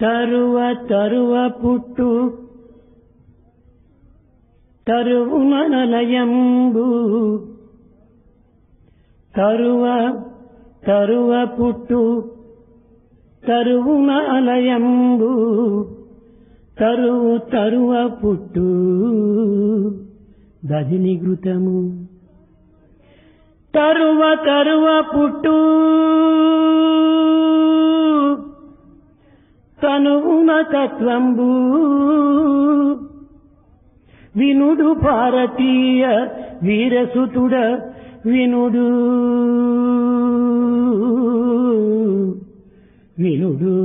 తరువ తరువ పుట్టు తరువునలయంబు తరువ తరువ పుట్టు తరువునలయంబు తరువు తరువ పుట్టు దధి నిగృతము తరువ తరువ పుట్టు తనువున తత్వంబు వినుడు భారతీయ వీరసుతుడ వినుడు వినుడు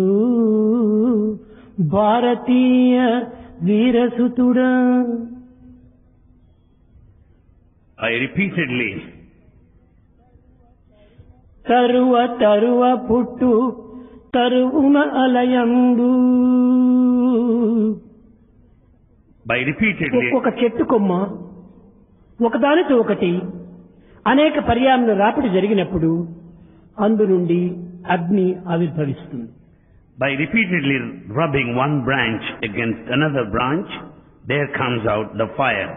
భారతీయ వీరసుతుడ. I repeatedly తరువ తరువ పుట్టు తరువున అలయంబు. by repeatedly ఒక్కొక్క చెట్టు కొమ్మ ఒకదానితో ఒకటి అనేక పర్యాయములు రాపిడి జరిగినప్పుడు అందు నుండి అగ్ని ఆవిర్భవిస్తుంది. by repeatedly rubbing one branch against another branch, there comes out the fire.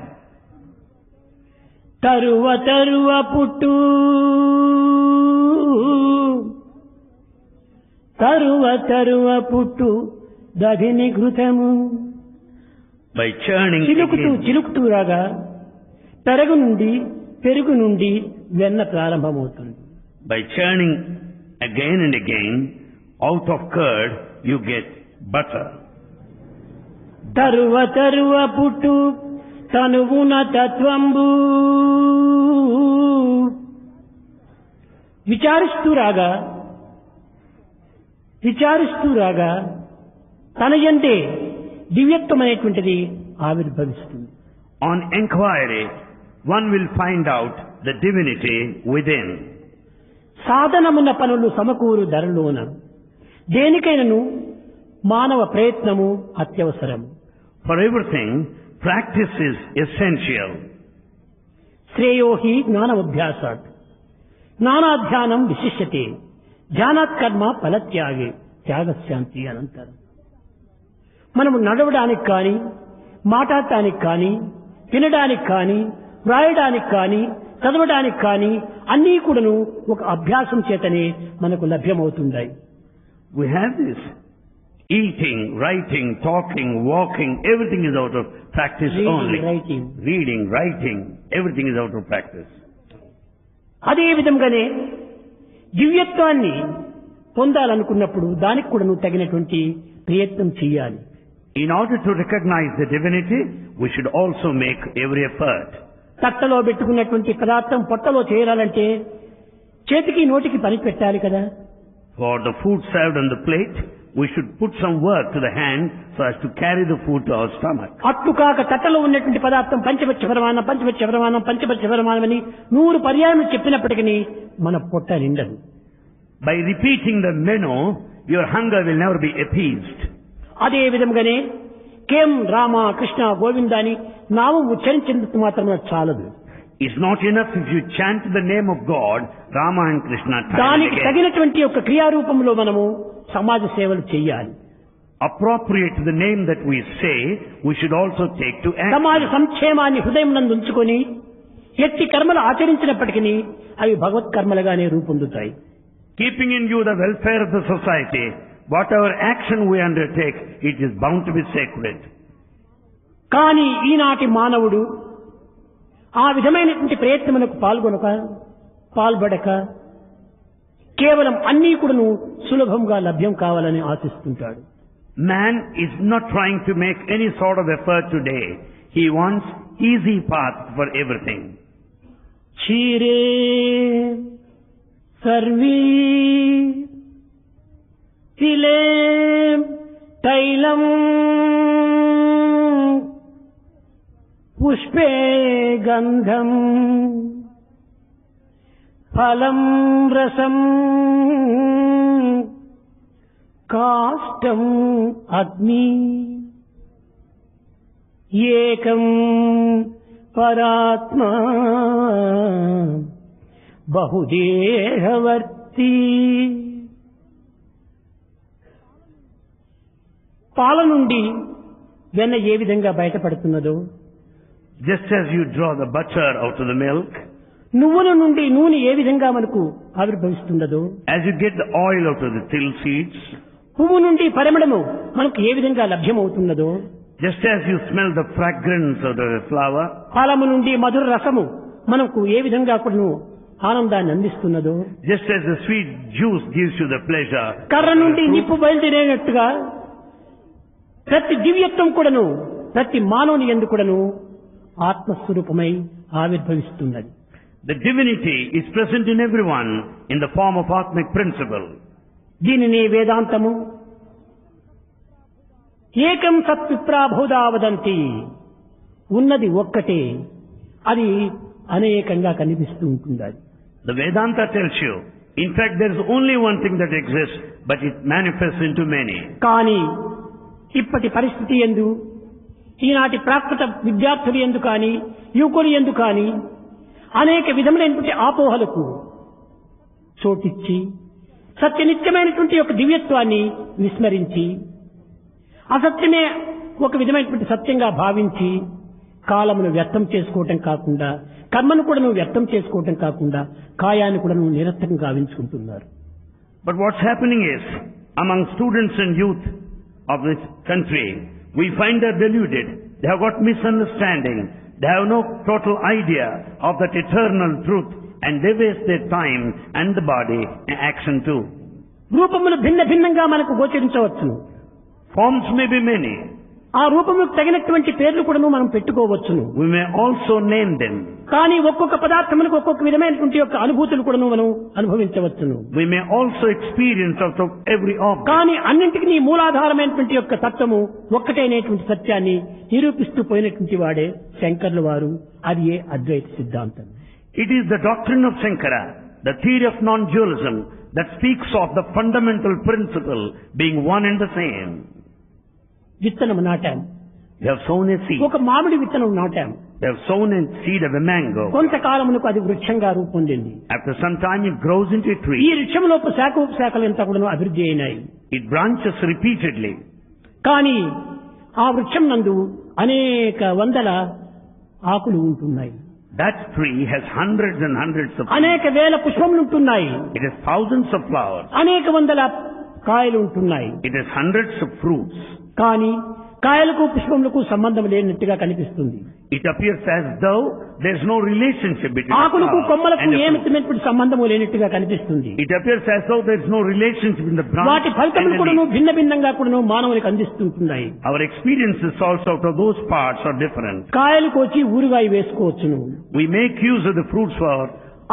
తరువ తరువ పుట్టు తరువ తరువ పుట్టు దధి నిగృతము. by churning చిలుకుతూ again, చిలుకుతూ రాగా పెరుగు నుండి వెన్న ప్రారంభమవుతుంది. by churning again and again, out of curd you get butter. తరువ తరువ పుట్టు తనువున తత్వంబు. విచారిస్తూ రాగా తన యందే దివ్యత్వమైనటువంటిది ఆవిర్భవిస్తుంది. On inquiry, one will find out the divinity within. సాధనమున్న పనులు సమకూరు ధరలోన దేనికైనను మానవ ప్రయత్నము అత్యవసరం. For everything, practice is essential. శ్రేయోహి జ్ఞానమభ్యాసాత్ జ్ఞానాధ్యానం విశిష్యతే ధ్యానాత్ కర్మ ఫలత్యాగే త్యాగశాంతి అనంతరం. మనము నడవడానికి కానీ మాట్లాడటానికి కానీ తినడానికి కానీ వ్రాయడానికి కానీ చదవడానికి కానీ అన్నీ కూడాను ఒక అభ్యాసం చేతనే మనకు లభ్యమవుతుంటాయి. We have this eating, writing, talking, walking, everything is out of practice only. Reading, writing, everything is out of practice. అదే విధంగానే దివ్యత్వాన్ని పొందాలనుకున్నప్పుడు దానికి కూడా నువ్వు తగినటువంటి ప్రయత్నం చేయాలి. In order to recognize the divinity, we should also make every effort. తట్టలో పెట్టుకున్నటువంటి పదార్థం పొట్టలో చేరాలంటే చేతికి నోటికి పని పెట్టాలి కదా. For the food served on the plate, we should put some work to the hand so as to carry the food to our stomach. అట్లు కాక తట్టలో ఉన్నటువంటి పదార్థం పంచపక్ష ప్రమాణం పంచపక్ష ప్రమాణం పంచపక్ష ప్రమాణం అని 100 పర్యాయం చెప్పినప్పటికీ మన పొట్ట నిండదు. By repeating the menu, your hunger will never be appeased. అదే విధంగానే కేం రామ కృష్ణ గోవింద అని నామం ఉచ్చరించినందుకు మాత్రమే చాలదు. It's not enough if you chant the name of God, Rama and Krishna. దానికి తగినటువంటి ఒక క్రియారూపంలో మనము సమాజ సేవలు చేయాలి. Appropriate to the name that we say, we should also take to act. సమాజ సంక్షేమాన్ని హృదయం నందు ఉంచుకొని ఎట్టి కర్మలు ఆచరించినప్పటికీ అవి భగవత్ కర్మలుగానే రూపొందుతాయి. Keeping in view the welfare of the society, whatever action we undertake, it is bound to be sacred. కానీ ఈనాటి మానవుడు ఆ విధమైనటువంటి ప్రయత్నములకు పాల్పడక కేవలం అన్నీ కూడాను సులభంగా లభ్యం కావాలని ఆశిస్తుంటాడు. Man is not trying to make any sort of effort today. He wants easy path for everything. క్షీరే సర్వీ తిలే తైలం పుష్పే గంధం ఫలం రసం కాష్టం అగ్ని ఏకం పరాత్మా బహుదేహవర్తి. పాల నుండి వెన్న ఏ విధంగా బయటపడుతున్నదో, Just as you draw the butter out of the milk, నువ్వుల నుండి నూనె ఏ విధంగా మనకు ఆవిర్భవిస్తున్నదో, as you get the oil out of the till seeds, పువ్వు నుండి పరిమళము మనకు ఏ విధంగా లభ్యమవుతున్నదో, just as you smell the fragrance of the flower, ఫలము నుండి మధుర రసము మనకు ఏ విధంగా కూడా ఆనందాన్ని అందిస్తున్నదో, just as the sweet juice gives you the pleasure, కర్ర నుండి నిప్పు బయలుదేరేనట్టుగా ప్రతి దివ్యత్వం కూడాను ప్రతి మానవుని యందు కూడాను ఆత్మస్వరూపమై ఆవిర్భవిస్తున్నది. the divinity is present in everyone in the form of Atmic principle. దీనిని వేదాంతము ఏకం సత్విప్రా బహుధా వదంతి, ఉన్నది ఒక్కటే, అది అనేకంగా కనిపిస్తూ ఉంటుంది. అది The Vedanta tells you, in fact there is only one thing that exists, but it manifests into many. కానీ ఇప్పటి పరిస్థితి యందు, ఈనాటి ప్రాకృత విద్యార్థులు యందు కానీ యువకులు యందు కానీ అనేక విధములైనటువంటి ఆపోహలకు చోటిచ్చి సత్యనిత్యమైనటువంటి ఒక దివ్యత్వాన్ని విస్మరించి అసత్యమే ఒక విధమైనటువంటి సత్యంగా భావించి కాలమును వ్యర్థం చేసుకోవటం కాకుండా, కర్మను కూడా నువ్వు వ్యర్థం చేసుకోవటం కాకుండా కాయాన్ని కూడా నువ్వు నిరర్థకం గావించుకుంటున్నారు. But what's happening is, among students and youth of this country, we find they're deluded. They have got misunderstanding. They have no total idea of that eternal truth, and they waste their time and the body and action too. రూపములు భిన్న భిన్నంగా మనకు గోచరించవచ్చును. Forms may be many. ఆ రూపములకు తగినటువంటి పేర్లు కూడా మనం పెట్టుకోవచ్చును. We may also name them. కానీ ఒక్కొక్క పదార్థములకు ఒక్కొక్క విధమైనటువంటి యొక్క అనుభూతులు కూడా మనం అనుభవించవచ్చును. We may also experience out of every object. కానీ అన్నింటికి మూలాధారమైనటువంటి యొక్క తత్వము ఒక్కటైనటువంటి సత్యాన్ని నిరూపిస్తూ పోయినటువంటి వాడే శంకర్ల వారు. అది ఏ అద్వైత సిద్ధాంతం. It is the doctrine of Shankara, the theory of non-dualism, that speaks of the fundamental principle being one and the same. విత్తనం నాటాం. We have sown a seed. ఒక మామిడి విత్తనం నాటాం. We have sown a seed of a mango. కొంతకాలమునకు అది వృక్షంగా రూపొందింది. After some time it grows into a ఈ tree. వృక్షంలోపు శాఖలు ఎంత కూడా అభివృద్ధి అయినాయి. It branches repeatedly. కానీ ఆ వృక్షం నందు అనేక వందల ఆకులు ఉంటున్నాయి. That tree has hundreds and hundreds of అనేక వేల పుష్పములు ఉంటున్నాయి. It has thousands of flowers. అనేక వందల కాయలు ఉంటున్నాయి. It has hundreds of fruits. కానీ కాయలకు పుష్పములకు సంబంధం లేనట్టుగా కనిపిస్తుంది. It appears as though there is no relationship between the ఆకులకు flower కొమ్మలకు and the fruit. ఏమిటమైనటువంటి సంబంధము లేనట్టుగా కనిపిస్తుంది. It appears as though there is no relationship in the branch వాటి and ఫలితములు the కూడాను leaf. భిన్న భిన్నంగా కూడాను మానవునికి అందిస్తుంటున్నాయి. Our experiences also out of those parts are different. కాయలు కోచి ఊరుగాయ వేసుకోవచ్చును. We make use of the fruits for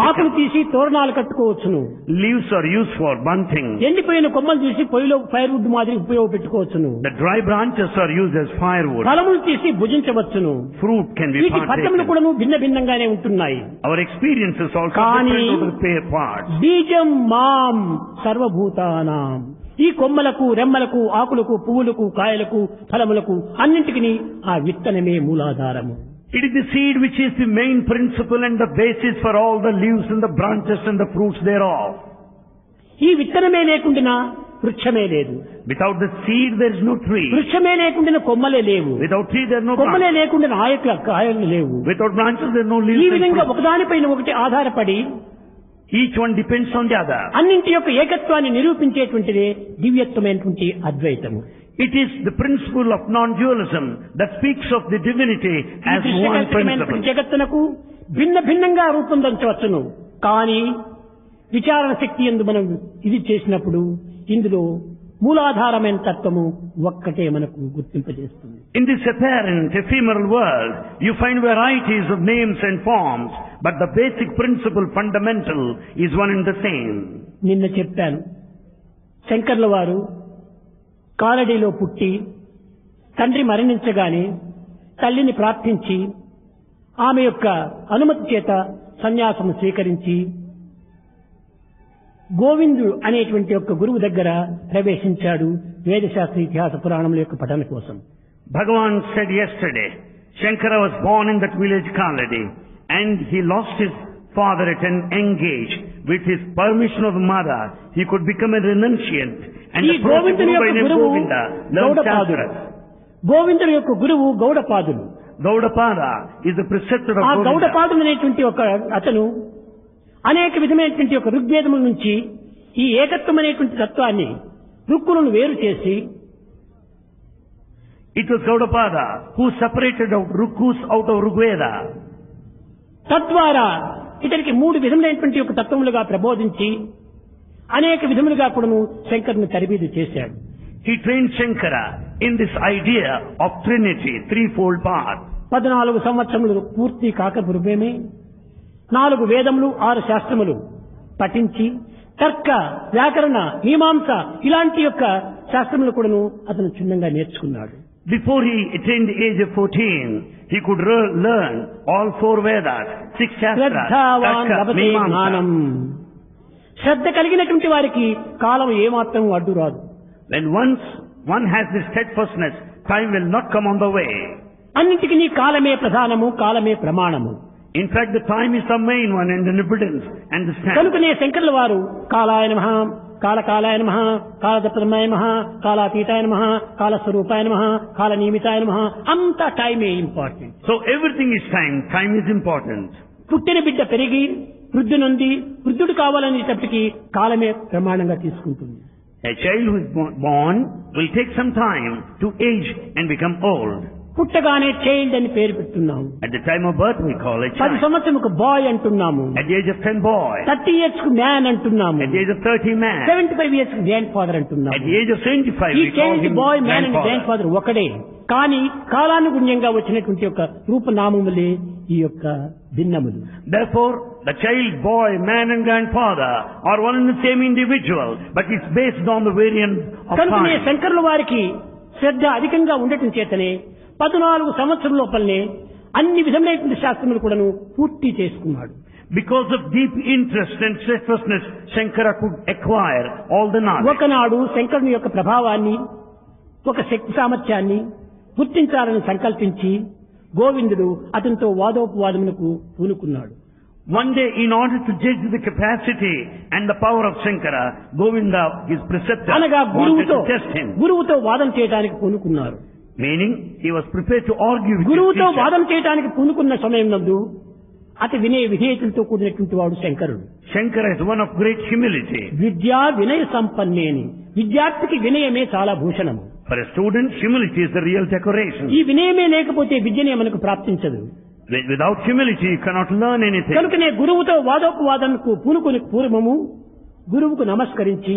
ఆకులు తీసి తోరణాలు కట్టుకోవచ్చును. leaves are used for bunting. ఎండిపోయిన కొమ్మలు తీసి పొయ్యిలో ఫైర్వుడ్ మాదిరి ఉపయోగపెట్టుకోవచ్చును. The dry branches are used as firewood. ఫలములు తీసి భుజించవచ్చును. Fruit can be వీటి ఫలితములు partaken. కూడా భిన్న భిన్నంగానే ఉంటున్నాయి. Our experiences also కానీ different over the pair parts. బీజం మాం సర్వభూతానాం, ఈ కొమ్మలకు రెమ్మలకు ఆకులకు పువ్వులకు కాయలకు ఫలములకు అన్నింటికి ఆ విత్తనమే మూలాధారము. It is the seed which is the main principle and the basis for all the leaves and the branches and the fruits thereof. ఈ విత్తనమే లేకుండా వృక్షమే లేదు. Without the seed there is no tree. వృక్షమే లేకుండా కొమ్మలే లేవు. Without tree there are no కొమ్మలే branches. లేకుండా కాయలు లేవు. Without branches there are no ఈ leaves and విధంగా fruits. ఒకదానిపైన ఒకటి ఆధారపడి Each one depends on the other. అన్నింటి యొక్క ఏకత్వాన్ని నిరూపించేటువంటిదే దివ్యత్వమైనటువంటి అద్వైతము. It is the principle of non-dualism that speaks of the divinity as one principle. జగత్తునకు భిన్న భిన్నంగా రూపొందించవచ్చును. కానీ విచారణ శక్తి యందు మనం ఇది చేసినప్పుడు ఇందులో మూలాధారమైన తత్వము ఒక్కటే మనకు గుర్తింపజేస్తుంది. In this apparent ephemeral world, you find varieties of names and forms, but the basic principle fundamental is one and the same. నిన్న చెప్పాను, శంకర్ల వారు కాలడీలో పుట్టి తండ్రి మరణించగానే తల్లిని ప్రార్థించి ఆమె యొక్క అనుమతి చేత సన్యాసము స్వీకరించి గోవిందు అనేటువంటి యొక్క గురువు దగ్గర ప్రవేశించాడు వేదశాస్త్ర ఇతిహాస పురాణముల యొక్క పఠన కోసం. Bhagavan said yesterday, Shankara was born in that village Kaladi, and he lost his father at an young age. With his permission of the mother, he could become a renunciant and ఈ the approach గోవిందుని Guru by యొక్క name గురువు Govinda learned గౌడపాదుడు. Shastras. గోవిందుని యొక్క గురువు గౌడపాదుడు. Gaudapada is the preceptor of ఆ Govinda. గౌడపాదుడు అనేటువంటి ఒక అతను అనేక విధమైనటువంటి ఒక ఋగ్వేదముల నుంచి ఈ ఏకత్వం అనేటువంటి తత్వాన్ని రుక్కులను వేరు చేసి It was Gaudapada who separated out Rukus out of Rigveda. తద్వారా ఇతనికి 3 విధములైనటువంటి ఒక తత్వములుగా ప్రబోధించి అనేక విధములుగా కూడాను శంకరుని తరబీదు చేశాడు. He trained Shankara in this idea of Trinity, threefold path. 14 సంవత్సరములు పూర్తి కాక పూర్వమే 4 వేదములు 6 శాస్త్రములు పఠించి తర్క వ్యాకరణ మీమాంస ఇలాంటి యొక్క శాస్త్రములు కూడాను అతను క్షుణ్ణంగా నేర్చుకున్నాడు. Before he attained the age of 14, he could learn all 4 Vedas, 6 Shastras, శ్రద్ధావాన్ Tarka, లభతే జ్ఞానం. Mimamsa. శ్రద్ధ కలిగినటువంటి వారికి కాలం ఏమాత్రం అడ్డు రాదు. When once one has this steadfastness, time will not come on the way. అన్నింటికి నీ కాలమే ప్రధానము, కాలమే ప్రమాణము. In fact, the time is the main one and an evidence and the standard. కనుకనే శంకరుల వారు కాలాయ నమః, కాలకాలాయ నమః, కాలదప్రమాయ నమః, కాలాతీతాయ నమః, కాలస్వరూపాయ నమః, కాలనియమితాయ నమః, అంతా టైమే important. So everything is time. Time is important. పుట్టిన బిడ్డ పెరిగి వృద్ధి నొంది వృద్ధుడు కావాలనేటప్పటికీ కాలమే ప్రమాణంగా తీసుకుంటుంది. A child who is born will take some time to age and become old. పుట్టగానే చైల్డ్ అని పేరు పెడుతున్నాము. At the time of birth we call it 10 child. సంవత్సరంకు బాయ్ అంటున్నాము. At the age of 10 boy. 30 years కు man అంటున్నాము. At the age of 30 man. 75 years కు grand father At అంటున్నాము. the age of 75 ఈ we call child him bye man and grand grandfather. Father ఒకడే. కానీ కాలానుగుణ్యంగా వచ్చినటువంటి యొక్క రూపనామములే ఈ యొక్క భిన్నములు. Therefore, the child, boy, man and grandfather are one and the same individual, but it's based on the variance of కనుకనే time. శంకరుల వారికి శ్రద్ధ అధికంగా ఉండటం చేతనే 14 సంవత్సరం లోపలనే అన్ని విధములైనటువంటి శాస్త్రములు కూడాను పూర్తి చేసుకున్నాడు. Because of deep interest and steadfastness, Shankara could acquire all the knowledge. ఒకనాడు శంకరుని యొక్క ప్రభావాన్ని ఒక శక్తి సామర్థ్యాన్ని గుర్తించాలని సంకల్పించి గోవిందుడు అతనితో వాదోపవాదములకు పూనుకున్నాడు. One day, in order to judge the capacity and the power of Shankara, Govinda, his preceptor, అనగా wanted to test him. గురువుతో వాదం చేయడానికి పూనుకున్నారు. Meaning, he was prepared to argue with his గురువుతో teacher. వాదం చేయడానికి పూనుకున్న సమయం నందు అతి వినయ విధేయతలతో కూడినటువంటి వాడు శంకరుడు. Shankara is one of great humility. విద్యా వినయ సంపన్నేని. విద్యార్థికి వినయమే చాలా భూషణము. For a student, humility is the real decoration. ఈ వినయమే లేకపోతే విద్యనే మనకు ప్రాప్తించదు. Without humility, you cannot learn anything. కనుకనే గురువుతో వాదోపవాదనకు పూనుకొని పూర్వము గురువుకు నమస్కరించి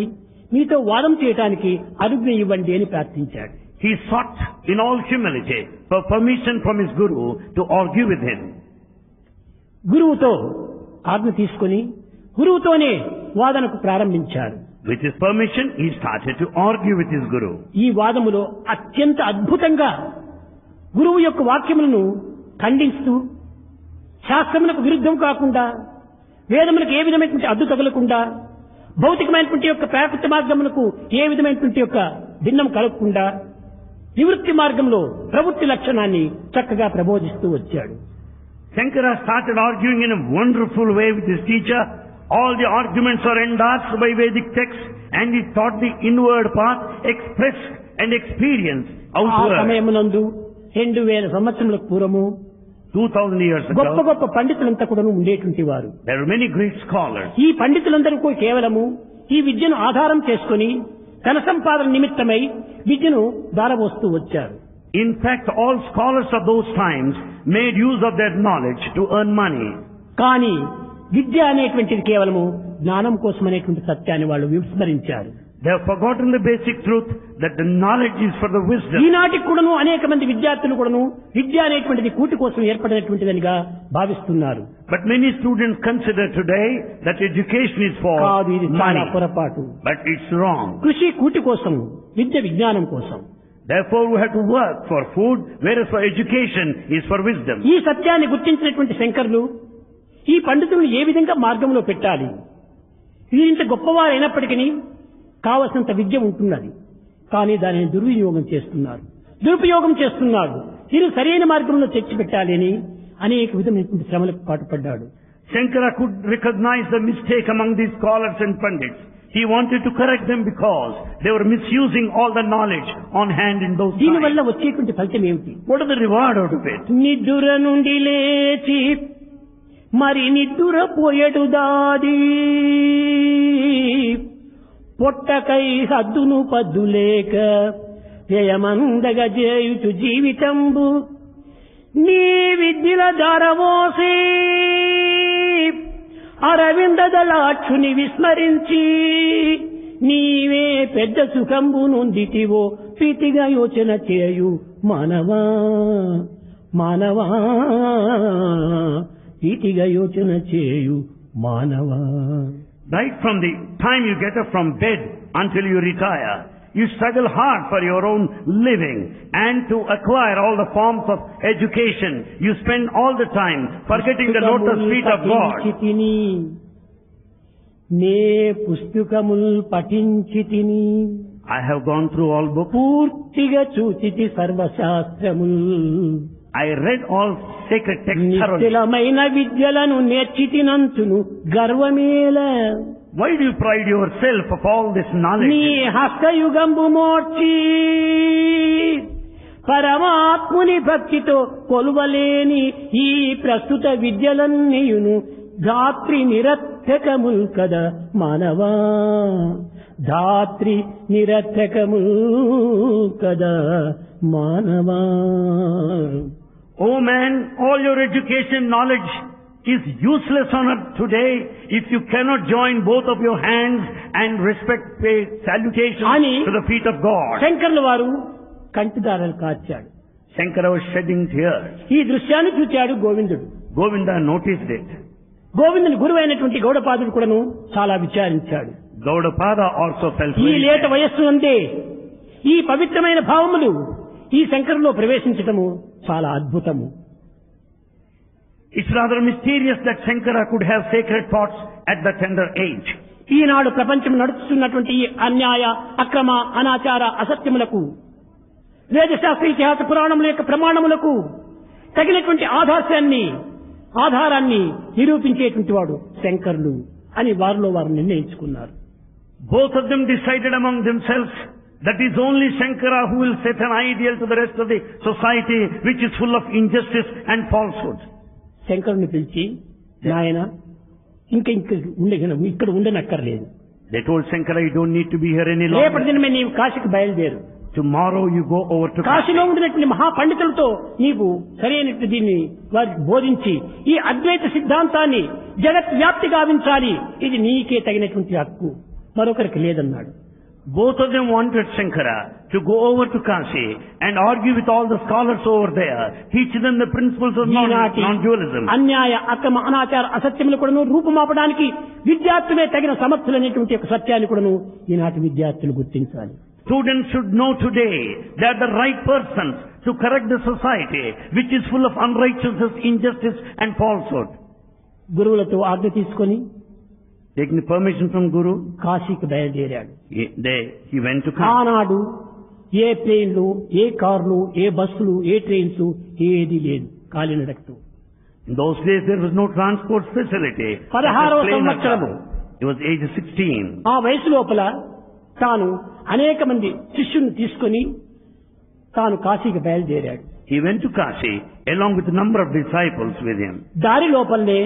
మీతో వాదం చేయడానికి అనుజ్ఞ ఇవ్వండి అని ప్రార్థించాడు. He sought in all humility for permission from his guru to argue with him. గురువుతో ఆజ్ఞ తీసుకొని గురువుతోనే వాదనకు ప్రారంభించాడు. With his permission, he started to argue with his guru. ఈ వాదములో అత్యంత అద్భుతంగా గురువు యొక్క వాక్యములను ఖండిస్తూ శాస్త్రములకు విరుద్ధం కాకుండా వేదములకు ఏ విధమైనటువంటి అడ్డు తగలకుండా భౌతికమైనటువంటి యొక్క ప్రాకృత మార్గములకు ఏ విధమైనటువంటి యొక్క భిన్నం కలగకుండా నివృత్తి మార్గంలో ప్రవృత్తి లక్షణాన్ని చక్కగా ప్రబోధిస్తూ వచ్చాడు. Shankara started arguing in a wonderful way with his teacher. All the arguments are endorsed by Vedic texts, and he taught the inward path, expressed and experienced ఆ outward. సమయమునందు 2000 సంవత్సరములకు పూర్వము 2000 years గొప్ప ago, గొప్ప పండితులంతా కూడా ఉండేటువంటి వారు. there were many great scholars. ఈ పండితులందరూ కూడా కేవలము ఈ విద్యను ఆధారం చేసుకుని ధన సంపాదన నిమిత్తమై విద్యను దారబోస్తూ వచ్చారు. In fact, all scholars of those times made use of their knowledge to earn money. కానీ విద్య అనేటువంటిది కేవలము జ్ఞానం కోసం అనేటువంటి సత్యాన్ని వాళ్ళు విస్మరించారు. They have forgotten the basic truth that the knowledge is for the wisdom. ఈనాటికి కూడాను అనేక మంది విద్యార్థులు కూడాను విద్య అనేటువంటిది కూటి కోసం ఏర్పడినటువంటిదనిగా భావిస్తున్నారు. But many students consider today that education is for కాదు, ఇది చాలా money. పొరపాటు. But it's wrong. కృషి కూటి కోసం, విద్య విజ్ఞానం కోసం. Therefore, we have to work for food, whereas for education is for wisdom. ఈ సత్యాన్ని గుర్తించినటువంటి శంకరులు ఈ పండితులను ఏ విధంగా మార్గంలో పెట్టాలి, వీరింత గొప్పవారు అయినప్పటికీ కావలసినంత విద్య ఉంటున్నది, కానీ దానిని దుర్వినియోగం చేస్తున్నారు, దురుపయోగం చేస్తున్నారు. వీరు సరైన మార్గంలో తెచ్చిపెట్టాలి అని అనేక విధమైనటువంటి శ్రమలకు పాటుపడ్డాడు. Shankara could recognize the mistake among these scholars and pandits. He wanted to correct them because they were misusing all the knowledge on hand in those దీని వల్ల times. వచ్చేటువంటి ఫలితం ఏమిటి? What is the reward out of it? నిద్దుర నుండి లేచి మరి నిద్దుర పోయడు దాది పొట్టకై హద్దును పద్దులేక వ్యయమందగ చేయుచు జీవితంబు నీ విద్యల దారవోసి అరవిందదలాక్షుని విస్మరించి నీవే పెద్ద సుఖంబు నొందితివో ప్రీతిగా యోచన చేయు మానవా మానవా ప్రీతిగా యోచన చేయు మానవా. Right from the time you get up from bed until you retire, you struggle hard for your own living and to acquire all the forms of education. You spend all the time forgetting the lotus feet of God. నే పుస్తకముల్ పఠించితిని I have gone through all books. పూర్తిగా చూచితి సర్వశాస్త్రముల్ I read all sacred texts thoroughly. నిశ్చలమైన విద్యలను నేర్చితినంతును గర్వమేల. Why do you pride yourself of all this knowledge? నీ హస్తయుగంబు మోర్చి పరమాత్ముని భక్తితో కొలువలేని ఈ ప్రస్తుత విద్యలన్నీయును ధాత్రి నిరర్థకముల్ కదా మానవా ధాత్రి నిరర్థకముల్ కదా మానవా. Oh man, all your education knowledge is useless on earth today if you cannot join both of your hands and respect, pay salutation Ani to the feet of God. శంకర్ల వారు కంటిదారాలు కార్చాడు. Shankara was shedding tears. ఈ దృశ్యాన్ని చూచాడు గోవిందుడు. Govinda noticed it. గోవిందుని గురువైనటువంటి గౌడపాదుడు కూడాను చాలా విచారించాడు. Gaudapada also felt ఈ very లేత sad. వయస్సు అందే ఈ పవిత్రమైన భావములు ఈ శంకరులో ప్రవేశించటము చాలా అద్భుతము. It's rather mysterious that Shankara could have sacred thoughts at the tender age. ఈనాడు ప్రపంచం నడుస్తున్నటువంటి ఈ అన్యాయ అక్రమ అనాచార అసత్యములకు వేదశాస్త్ర ఇతిహాస పురాణముల యొక్క ప్రమాణములకు తగినటువంటి ఆధారాన్ని నిరూపించేటువంటి వాడు శంకరులు అని వారిలో వారు నిర్ణయించుకున్నారు. Both of them decided among themselves that is only Shankara who will set an ideal to the rest of the society which is full of injustice and falsehood. శంకరుని పిలిచి నాయన ఇక్కడ ఉండనక్కర్లేదు. They told Shankara, you don't need to be here any రేపటి longer. దినమే నీవు కాశీకి బయలుదేరు. Tomorrow you go over to కాశీలో Kashi. ఉండినటువంటి మహాపండితులతో నీవు సరైనటువంటి దీన్ని వారికి బోధించి ఈ అద్వైత సిద్ధాంతాన్ని జగత్ వ్యాప్తి గావించాలి. ఇది నీకే తగినటువంటి హక్కు, మరొకరికి లేదన్నాడు. Both of them wanted Shankara to go over to Kashi and argue with all the scholars over there, teach them the principles of ఈనాటి non-dualism. అన్యాయ అక్రమ అనాచార అసత్యములు కూడాను రూపుమాపడానికి విద్యార్థులే తగిన సమర్థులనేటువంటి ఒక సత్యాన్ని కూడాను ఈనాటి విద్యార్థులు గుర్తించాలి. Students should know today they are the right persons to correct the society which is full of unrighteousness, injustice and falsehood. గురువులతో ఆజ్ఞ తీసుకొని Taking permission from Guru, కాశీకి బయలుదేరాడు. he went to Kashi. ఆనాడు ఏ ప్లేన్లు, ఏ కార్లు, ఏ బస్సులు, ఏ ట్రైన్స్ ఏది లేదు, కాలినడకతో. In those days there was no transport facility. 16వ సంవత్సరము. He was age 16. ఆ వయసు లోపల తాను అనేక మంది శిష్యుని తీసుకొని తాను కాశీకి బయలుదేరాడు. He went to Kashi along with a number of disciples with him. దారి లోపలనే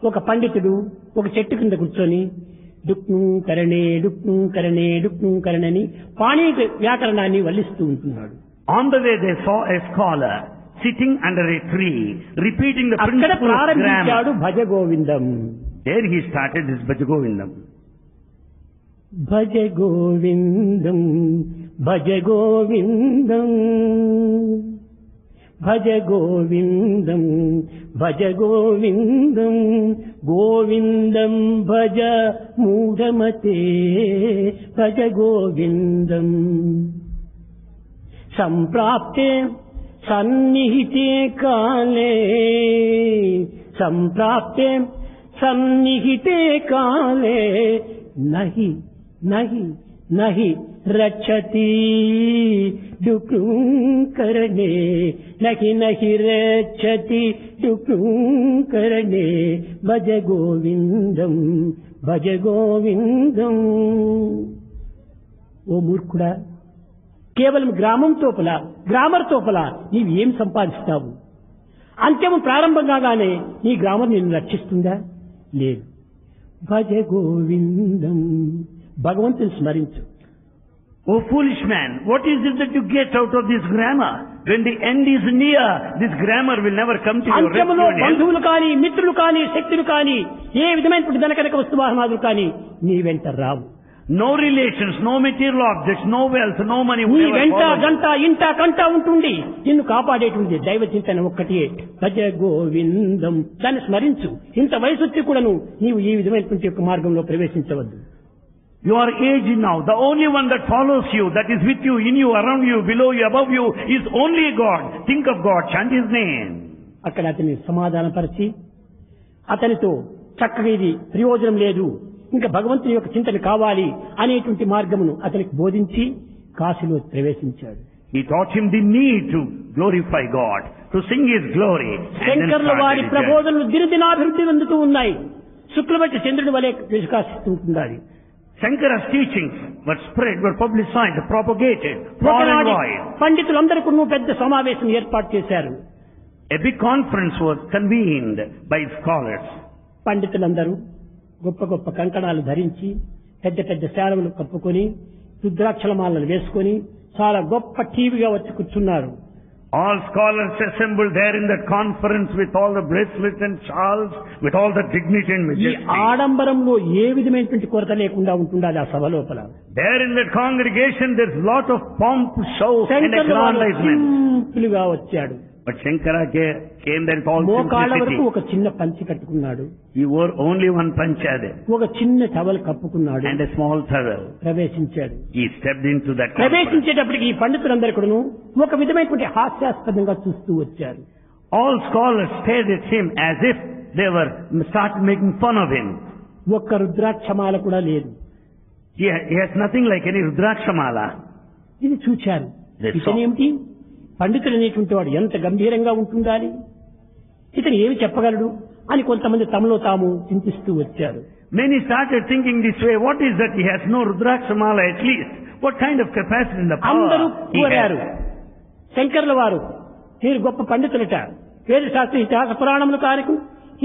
ఒక పండితుడు ఒక చెట్టు కింద కూర్చొని డుక్ను కరణే డుక్ను కరణే డుక్ను కరణని పాణి వ్యాకరణాన్ని వల్లిస్తూ ఉంటున్నాడు. On the way they saw a scholar sitting under a tree repeating the అక్కడ principles of ప్రారంభించాడు grammar. Bhaja Govindam. There he started his Bhajagovindam. భజ గోవిందం భజ గోవిందం భజ గోవిందం భజ గోవిందం గోవిందం భజ మూఢమతే భజ గోవిందం సంప్రాప్తే సన్నిహితే కాలే సంప్రాప్తే సన్నిహితే కాలే నహి నహి నహి రక్షతి డుక్ను కరణే నహి నహి రక్షతి డుక్ను కరణే భజ గోవిందం భజ గోవిందం. ఓ మూర్ఖుడా, కేవలం గ్రామర్ తోపల నీవు ఏం సంపాదిస్తావు? అంత్యము ప్రారంభం కాగానే నీ గ్రామర్ నిన్ను రక్షిస్తుందా? లేదు. భజ గోవిందం, భగవంతుని స్మరించు. O foolish man, what is it that you get out of this grammar? When the end is near, this grammar will never come to your అంత్యములో rescue. బంధువులు కానీ, మిత్రులు కానీ, శక్తులు కానీ, ఏ విధమైనటువంటి ధనకనక వస్తువాహనాదులు కానీ నీ వెంట రావు. No relations, no material objects, no wealth, no money నీ will ever వెంట follow you. గంట ఇంట కంట ఉంటుండి నిన్ను కాపాడేటువంటి దైవ చింతన ఒక్కటే. భజ గోవిందం, దాన్ని స్మరించు. ఇంత వయసు వచ్చి కూడాను నీవు ఈ విధమైనటువంటి యొక్క మార్గంలో ప్రవేశించవద్దు. You are aged now. The only one that follows you, that is with you, in you, around you, below you, above you, is only God. Think of God, chant His name. అక్కడ అతన్ని సమాధానపరిచి అతనితో చక్కగా ఇది ప్రయోజనం లేదు, ఇంకా భగవంతుని యొక్క చింతన కావాలి అనేటువంటి మార్గమును అతనికి బోధించి కాశీలో ప్రవేశించాడు. He taught him the need to glorify God, to sing His glory. And then శంకర్ల వారి started his journey. ప్రబోధనలు దినదినాభివృద్ధి చెందుతూ ఉన్నాయి. శుక్లబట్టి చంద్రుడి వలె వికాసిస్తుంటున్నాయి. Shankara's teachings were spread, were publicized, propagated, far and ఒకనాటి wide. పండితులందరికీ పెద్ద సమావేశం ఏర్పాటు చేశారు. A big conference was convened by scholars. పండితులందరూ గొప్ప గొప్ప కంకణాలు ధరించి పెద్ద పెద్ద శాలములు కప్పుకొని రుద్రాక్షలమాలను వేసుకొని చాలా గొప్ప టీవీగా వచ్చి కూర్చున్నారు. All scholars assembled there in that conference with all the bracelets and shawls, with all the dignity and ఈ majesty. ఆడంబరంలో ఏ విధమైనటువంటి కొరత లేకుండా ఉంటుండాలి ఆ సభ లోపల. There in that congregation there's lot of pomp, show and శంకరుల వారు aggrandizement. సింపుల్గా వచ్చాడు. But Shankara came there with all మోకాళ్ళ వరకు simplicity. ఒక చిన్న పంచి కట్టుకున్నాడు. He wore only one panchade ఒక చిన్న towel కప్పుకున్నాడు. and a small towel. ప్రవేశించాడు. He stepped into that conference. ప్రవేశించేటప్పటికి ఈ పండితులందరూ కూడాను ఒక విధమైనటువంటి హాస్యాస్పదంగా చూస్తూ వచ్చారు. All scholars stared at him as if they were started making fun of him. ఒక్క రుద్రాక్షమాల కూడా లేదు. He has nothing like any Rudrakshamala. ఇది చూచారు. They saw. ఇతనేమిటి, పండితుడు అనేటువంటి వాడు ఎంత గంభీరంగా ఉంటుండాలి, ఇతను ఏమి చెప్పగలడు అని కొంతమంది తమలో తాము చింతిస్తూ వచ్చారు. Many started thinking this way, what is that he has no Rudrakshamala at least? What kind of capacity in the అందరూ power he కోరారు. has? శంకర్ల వారు మీరు గొప్ప పండితులట, వేద శాస్త్ర ఇతిహాస పురాణములు కారకు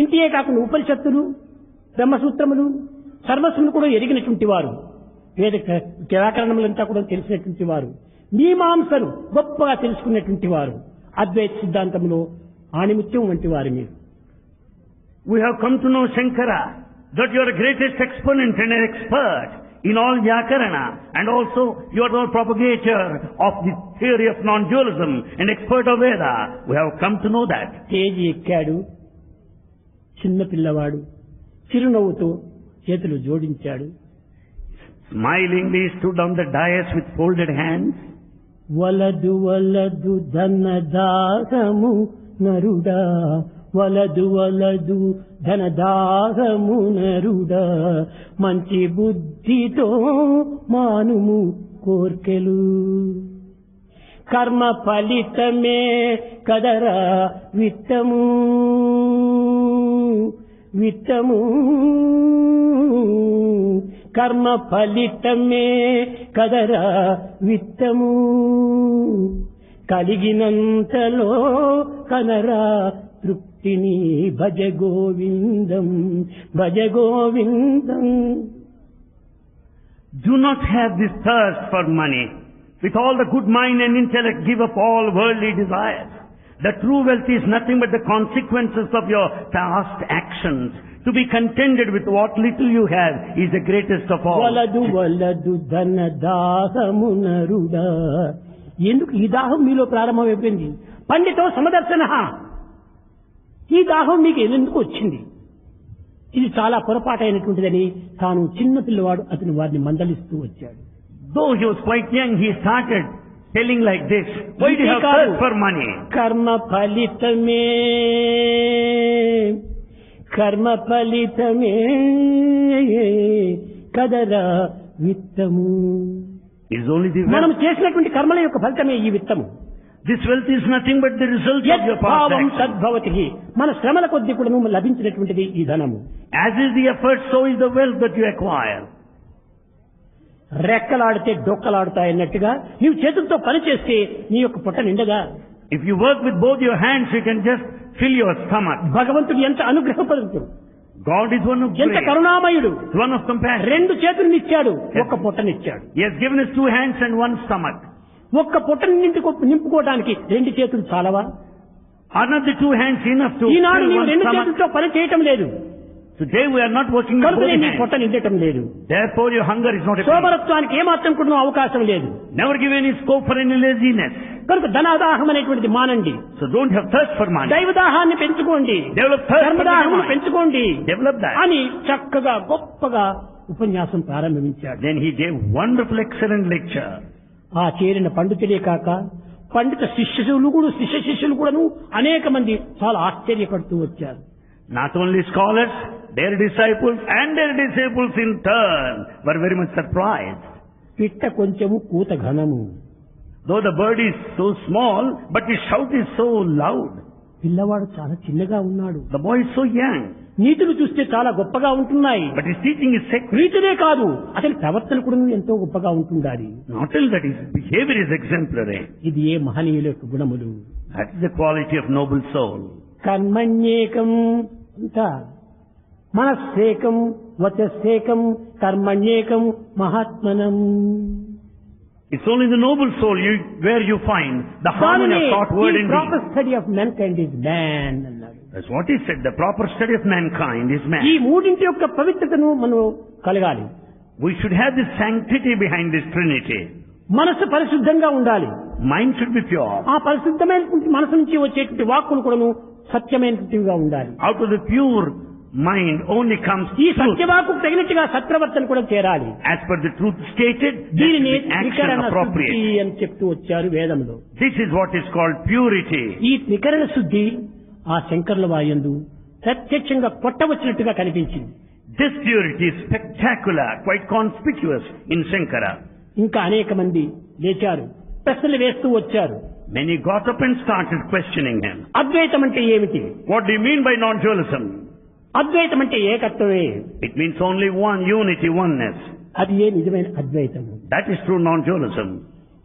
ఇంటియే కాకుండా ఉపనిషత్తులు, బ్రహ్మసూత్రములు, సర్వస్సులు కూడా ఎరిగినటువంటి వారు, వేద వ్యాకరణములంతా కూడా తెలిసినటువంటి వారు, మీమాంసలు గొప్పగా తెలుసుకున్నటువంటి వారు, అద్వైత సిద్ధాంతంలో ఆణిముత్యం వంటి వారు మీరు. We have come to know Shankara, that you are the greatest exponent and an expert in all Vyakarana, and also you are the propagator of the theory of non-dualism and expert of Veda. We have come to know that. Stage ఎక్కాడు. చిన్న పిల్లవాడు చిరునవ్వుతో చేతులు జోడించాడు. Smilingly stood on the dais with folded hands. వలదు వలదు ధనదాహము నరుడా, వలదు వలదు ధనదాహము నరుడా, మంచి బుద్ధితో మానుము కోర్కెలు, కర్మ ఫలితమే కదరా విత్తము, విత్తము కర్మ ఫలితమే కదరా విత్తము, కలిగినంతలో కనరా తృప్తిని, భజ గోవిందం భజ గోవిందం. Do not have this thirst for money. With all the good mind and intellect, give up all worldly desires. The true wealth is nothing but the consequences of your past actions. To be contented with what little you have is the greatest of all. వలదు వలదు ధన దాహము నరుడా. ఎందుకు ఈ దాహం మీలో ప్రారంభమైపోయింది? పండితో సమదర్శన, ఈ దాహం మీకు ఎందుకు వచ్చింది? ఇది చాలా పొరపాటైనటువంటిదని తాను చిన్న పిల్లవాడు అతను వారిని మందలిస్తూ వచ్చాడు. Though he was quite young, he started telling like this, why do you have thirst for money? కర్మ ఫలితమే, కర్మ ఫలితమే కదరా విత్తము. It's only the మనం wealth. చేసినటువంటి కర్మల యొక్క ఫలితమే ఈ విత్తము. This wealth is nothing but the result of your past యద్భావం action. తద్భవతి. మన శ్రమల కొద్ది కూడా లభించినటువంటిది ఈ ధనము. As is the effort, so is the wealth that you acquire. రెక్కలాడితే డొక్కలాడుతాయన్నట్టుగా నీవు చేతులతో పని చేస్తే నీ యొక్క పొట్ట నిండగా. If you work with both your hands, you can just fill your stomach. భగవంతుడు ఎంత అనుగ్రహపరుడు, God is one of ఎంత grace, కరుణామయుడు. one of compassion. రెండు చేతులనిచ్చాడు, ఒక్క పొట్టనిచ్చాడు. He has given us 2 hands and 1 stomach. ఒక్క పొట్టని నింపుకోవడానికి 2 చేతులు చాలవా? Are not the 2 hands enough to Eenadu fill నీవు 1 2 stomach? చేతులతో పని చేయటం లేదు, Today we are not working with both కనుకనే నీ hands. పొట్ట నిండటం లేదు. Therefore your hunger is not appeased. సోమరత్వానికి ఏమాత్రం కూడా అవకాశం లేదు. Never give any scope for any laziness. కనుక ధనాదాహం అనేటువంటిది మానండి. So don't have thirst for money. దైవదాహాన్ని పెంచుకోండి, Develop thirst for ధర్మదాహమును divine. పెంచుకోండి Develop that. అని చక్కగా గొప్పగా ఉపన్యాసం ప్రారంభించాడు. Then he gave wonderful, excellent lecture. ఆ చేరిన పండితులే కాక పండిత శిష్య శిష్యులు కూడాను అనేక మంది చాలా ఆశ్చర్యపడుతూ వచ్చారు. Not only scholars, their disciples in turn were very much surprised. పిట్ట కొంచెము కూత ఘనము. Though the bird is so small, but his shout is so loud. పిల్లవాడు చాలా చిన్నగా ఉన్నాడు. The boy is so young, నీతులు చూస్తే చాలా గొప్పగా ఉంటున్నాయి. but his teaching is sacred. నీతులే కాదు, అతని ప్రవర్తన కూడా ఎంతో గొప్పగా ఉంటుండాలి. Not only that, his behavior is exemplary. ఇది ఏ మహనీయుల యొక్క గుణములు. That is the quality of noble soul. కర్మణ్యేకం అంతా మనస్సేకం వచస్సేకం కర్మణ్యేకం మహాత్మనం. It's only the noble soul where you find the harmony of thought, word and proper deed. Study of mankind is man అన్నాడు. That's what he said. The proper study of mankind is man. ఈ మూడింటి యొక్క పవిత్రతను మనం కలగాలి. We should have this sanctity behind this Trinity. మనసు పరిశుద్ధంగా ఉండాలి. Mind should be pure. ఆ పరిశుద్ధమైనటువంటి మనసు నుంచి వచ్చేటువంటి వాక్కులు కూడాను సత్యమైనటువంటివిగా ఉండాలి. Out of the pure mind only comes ఈ truth. సత్యవాకు తగినట్టుగా సత్ప్రవర్తన కూడా చేరాలి. As per the truth stated, that దీనిని is the action త్రికరణ శుద్ధి appropriate. అని చెప్తూ వచ్చారు వేదంలో. This is what is called purity. ఈ త్రికరణ శుద్ధి ఆ శంకరుల వాయందు ప్రత్యక్షంగా కొట్టవచ్చినట్టుగా కనిపించింది. This purity is spectacular, quite conspicuous in Shankara. ఇంకా అనేక మంది లేచారు, ప్రశ్నలు వేస్తూ వచ్చారు. Many got up and started questioning him. అద్వైతం అంటే ఏమిటి? What do you mean by non-dualism? అద్వైతం అంటే ఏకత్వమే. It means only one unity, oneness. అది ఏ నిజమైన అద్వైతము. That is true non-dualism.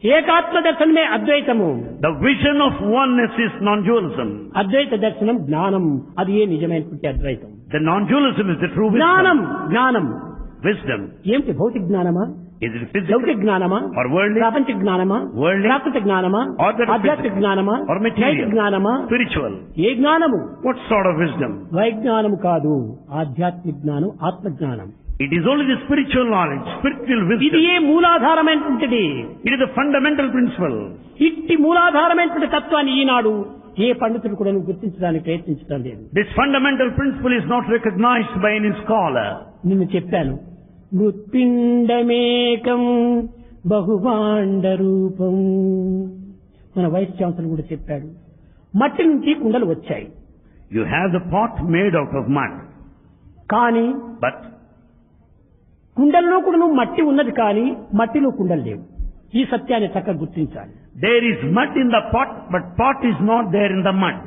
ఏకాత్మ దర్శనమే అద్వైతము. The vision of oneness is non-dualism. అద్వైత దర్శనం జ్ఞానం, అది ఏ నిజమైనటువంటి అద్వైతం. The non-dualism is the true జ్ఞానం wisdom. జ్ఞానం Wisdom. ఏమిటి? భౌతిక జ్ఞానమా, Is it physical లౌకిక జ్ఞానమా, or worldly ప్రాపంచిక జ్ఞానమా, Worldly. ప్రాకృతిక జ్ఞానమా, or that is ఆధ్యాత్మిక physical జ్ఞానమా, or material, నైతిక జ్ఞానమా, spiritual? ఏ జ్ఞానము? What sort of wisdom? వైజ్ఞానము కాదు, ఆధ్యాత్మిక జ్ఞానం, ఆత్మ జ్ఞానం. It is only the spiritual knowledge, spiritual ఇది wisdom. A మూలాధారమైనటువంటిది. It is the fundamental principle. ఇట్టి మూలాధారమైనటువంటి తత్వాన్ని ఈనాడు ఏ పండితుడు కూడా గుర్తించడానికి ప్రయత్నించడం లేదు. This fundamental principle is not recognized by any scholar. నిన్ను చెప్పాను, మృత్పిండమేకం బహుభాండ రూపం. మన వైస్ ఛాన్సలర్ కూడా చెప్పాడు, మట్టి నుంచి కుండలు వచ్చాయి. You have the pot made out of mud, కానీ but కుండల్లో కూడా మట్టి ఉన్నది, కానీ మట్టిలో కుండలు లేవు. ఈ సత్యాన్ని చక్కగా గుర్తించాలి. there is mud in the pot, but pot is not there in the mud.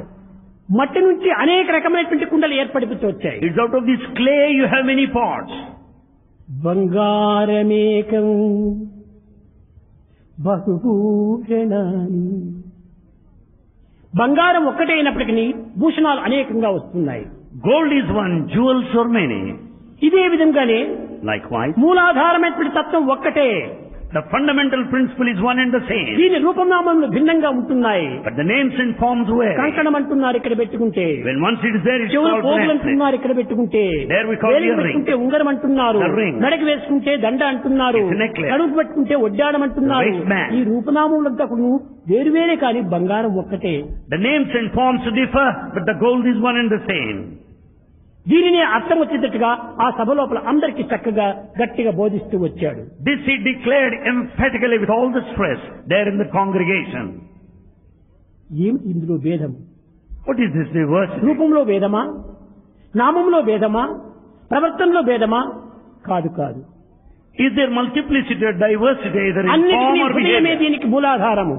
మట్టి నుంచి అనేక రకమైనటువంటి కుండలు ఏర్పడిపోతూ వచ్చాయి. It's out of this clay you have many pots. బంగారమేకం బహుభూషణాని. బంగారం ఒక్కటే అయినప్పటికీ భూషణాలు అనేకంగా వస్తున్నాయి. Gold is one, jewels are many. ఇదే విధంగానే Likewise, మూలాధారమైనటువంటి తత్వం ఒక్కటే, the fundamental principle is one and the same. దీని రూపనామములు భిన్నంగా ఉంటున్నాయి. But the names and forms vary. కంకణం అంటున్నారు ఇక్కడ పెట్టుకుంటే, When once it is there, it's చెవులు called పోగులు bracelet. అంటున్నారు ఇక్కడ పెట్టుకుంటే, There we call వేలికి earring. పెట్టుకుంటే ఉంగరం అంటున్నారు, The ring. నడకి వేసుకుంటే దండ అంటున్నారు, It's a necklace. నడుము పెట్టుకుంటే ఒడ్డాడం అంటున్నారు. The wristband. ఈ రూపనామములంతా కూడా వేరు వేరే, కానీ బంగారం ఒక్కటే. The names and forms differ, but the gold is one and the same. దీనిని అర్థం వచ్చేటట్టుగా ఆ సభ లోపల అందరికీ చక్కగా గట్టిగా బోధిస్తూ వచ్చాడు. This he declared emphatically with all the stress there in the congregation. ఏమిటి ఇందులో భేదం? What is this diversity? రూపంలో భేదమా, నామంలో భేదమా, ప్రవర్తనలో భేదమా? కాదు కాదు. Is there multiplicity or diversity either in form అన్నిటినీ or హృదయమే behavior? దీనికి మూలాధారము.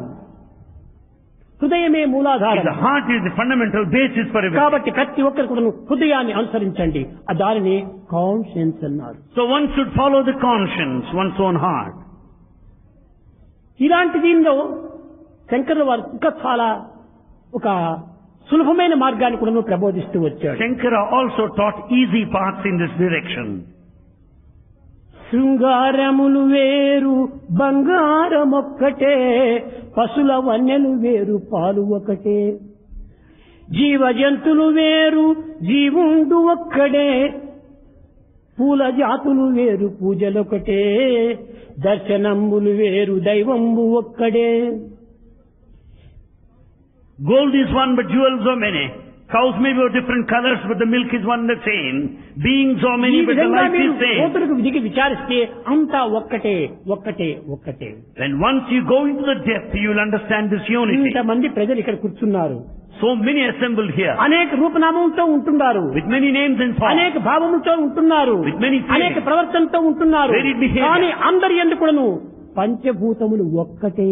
హృదయమే మూలాధారం. The heart is the fundamental basis for everything. కాబట్టి ప్రతి ఒక్కరు కూడా హృదయాన్ని అనుసరించండి. ఆ దానిని కాన్షియన్స్ అన్నారు. So one should follow the conscience, one's own heart. ఇలాంటి దీనిలో శంకరుల వారు ఇంకా చాలా ఒక సులభమైన మార్గాన్ని కూడా ప్రబోధిస్తూ వచ్చాడు. Shankara also taught easy paths in this direction. శృంగారములు వేరు బంగారమొక్కటే, పశుల వన్నెలు వేరు పాలు ఒకటే, జీవ జంతులు వేరు జీవుండు ఒక్కడే, పూల జాతులు వేరు పూజలొకటే, దర్శనంబులు వేరు దైవంబు ఒక్కడే. Gold is one, but jewels are many. Cows may be of different colors, but the milk is one and the same. Beings are ఈ many, but the విధంగా life మీరు is same. కోతులకు దిగి విచారిస్తే అంతా ఒక్కటే ఒక్కటే ఒక్కటే. When once you go into the depth, you will understand this unity. ఇంతమంది ప్రజలు ఇక్కడ కూర్చున్నారు, So many assembled here, అనేక రూపనామంతో ఉంటున్నారు, with many names and forms. అనేక భావములతో ఉంటున్నారు, With many feelings. అనేక ప్రవర్తనతో ఉంటున్నారు. Varied behavior. కానీ అందరి యందు కూడాను పంచభూతములు ఒక్కటే.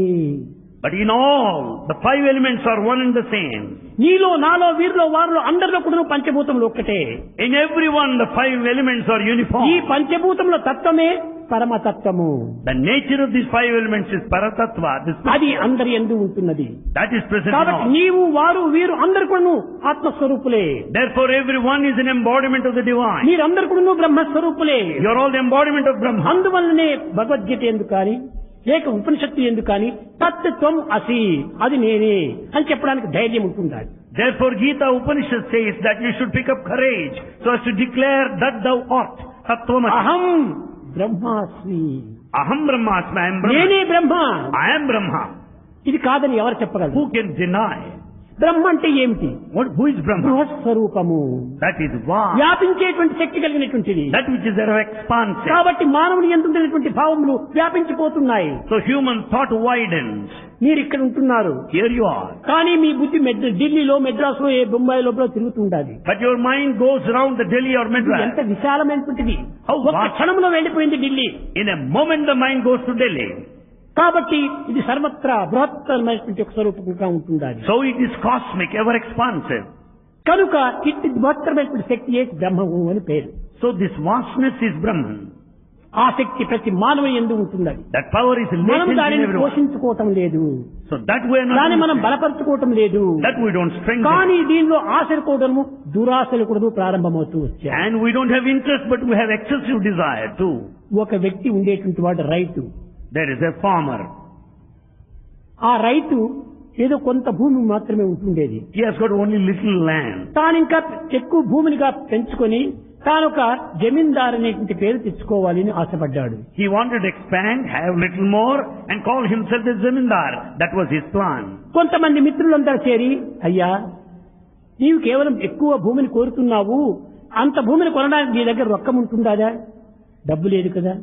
But in all, the five elements are one and the same. నీలో నాలో వీరిలో వారిలో అందరిలో కూడా పంచభూతములు ఒక్కటే. In everyone, the five elements are uniform. ఈ పంచభూతముల తత్వమే పరమతత్వము. The nature of these five elements is Paratattva. అది అందరి యందు ఉంటున్నది. That is present in కాబట్టి all. నీవు వారు వీరు అందరు కూడాను ఆత్మస్వరూపులే. Therefore, everyone is an embodiment of the divine. మీరందరు కూడాను బ్రహ్మస్వరూపులే. You are all the embodiment of Brahma. అందువల్లనే భగవద్గీత ఎందుకు కానీ లేక ఉపనిషత్తు ఎందుకు కానీ తత్వం అసి అది నేనే అని చెప్పడానికి ధైర్యం ఉంటుండాలి. Therefore, Gita Upanishad says that you should pick up courage so as to declare that thou art. Tattvamasi. అహం బ్రహ్మాస్మి, Aham Brahmasmi. I am Brahma. నేనే బ్రహ్మ. I am Brahma. ఇది కాదని ఎవరు చెప్పగలరు? Who can deny? బ్రహ్మ అంటే ఏమిటి? Who is Brahma? బృహస్వరూపము, That is vast. వ్యాపించేటువంటి శక్తి కలిగినటువంటిది. That which is expansive. కాబట్టి మానవుని ఎందుకున్నటువంటి భావములు వ్యాపించిపోతున్నాయి. So human thought widens. మీరు ఇక్కడ ఉంటున్నారు, Here you are. కానీ మీ బుద్ధి ఢిల్లీలో మెడ్రాస్లో ఏ బొంబాయి లోపల తిరుగుతుండాలి. But your mind goes around the Delhi or Madras. ఎంత విశాలమైనటువంటిది. How ఒక్క vast. క్షణంలో వెళ్ళిపోయింది Delhi. In a moment the mind goes to Delhi. కాబట్టి ఇది సర్వత్రా బృహత్తరమైనటువంటి ఒక స్వరూపంగా ఉంటుండాలి. So it is cosmic, ever expansive. కనుక ఇట్టి బృహత్తరమైనటువంటి శక్తి బ్రహ్మము అని పేరు. So this vastness is Brahman. ఆ శక్తి ప్రతి మానవ యందు ఉంటున్నది. That power is మనం latent in దానిని everyone. పోషించుకోవటం లేదు, So that we are దాన్ని మనం not. బలపరచుకోవటం లేదు. That we don't strengthen. కానీ దీనిలో ఆశలు కూడాను దురాశలు కూడా ప్రారంభమవుతూ వచ్చాయి. And we don't have interest, but we have excessive desire too. ఒక వ్యక్తి ఉండేటువంటి వాడు రైతు. There is a farmer. ఆ రైతు ఏదో కొంత భూమి మాత్రమే ఉంటుండేది. He has got only little land. తాను ఇంకా ఎక్కువ భూమినిగా పెంచుకొని తాను ఒక జమీందార్ అనేటువంటి పేరు తెచ్చుకోవాలని ఆశపడ్డాడు. He wanted to expand, have little more, and call himself a zamindar. That was his plan. కొంతమంది మిత్రులందరూ చేరి, అయ్యా నీవు కేవలం ఎక్కువ భూమిని కోరుతున్నావు, అంత భూమిని కొనడానికి నీ దగ్గర రొక్కం ఉంటుందా? డబ్బు లేదు కదా.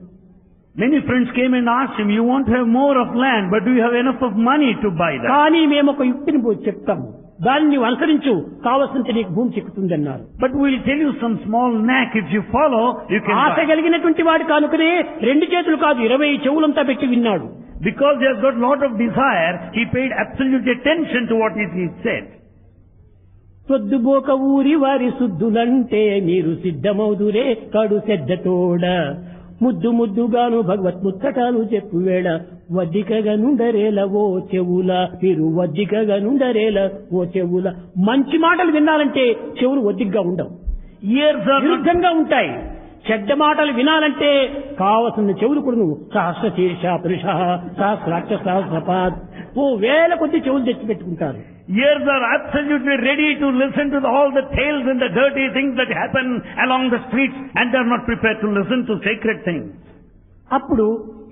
Many friends came and asked him, you want to have more of land, but do you have enough of money to buy that? కానీ మేము ఒక యుక్తిని చెప్తాము, దాన్ని నీవు అనుసరించు, కావలసినంత నీకు భూమి చిక్కుతుందన్నారు. But we will tell you some small knack. If you follow, you can Asha buy. కలిగినటువంటి వాడు కానుకనే 2 చేతులు కాదు 20 చెవులంతా పెట్టి విన్నాడు. Because he has got lot of desire, he paid absolute attention to what he said. సొద్దుబోక ఊరి వారి సుద్దులంటే మీరు సిద్ధమౌదురే కడు సెద్దతోడ, ముద్దు ముద్దుగాను భగవత్ ముచ్చటాలు చెప్పు వేళ, వద్దికగా నుండరేల ఓ చెవుల, మీరు వద్దికగా నుండరేల ఓ చెవుల. మంచి మాటలు వినాలంటే చెవులు వద్దిగ్గా ఉండవు, Ears are not, విరుద్ధంగా ఉంటాయి. చెడ్డ మాటలు వినాలంటే కావలసిన చెవులు కూడా సహస్ర శీర్ష పురుష సహస్రాక్ష సహస్రపాద్ ఓ వేల కొద్ది చెవులు తెచ్చి పెట్టుకుంటారు. ears are absolutely ready to listen to all the tales and the dirty things that happen along the streets, and they are not prepared to listen to sacred things. అప్పుడు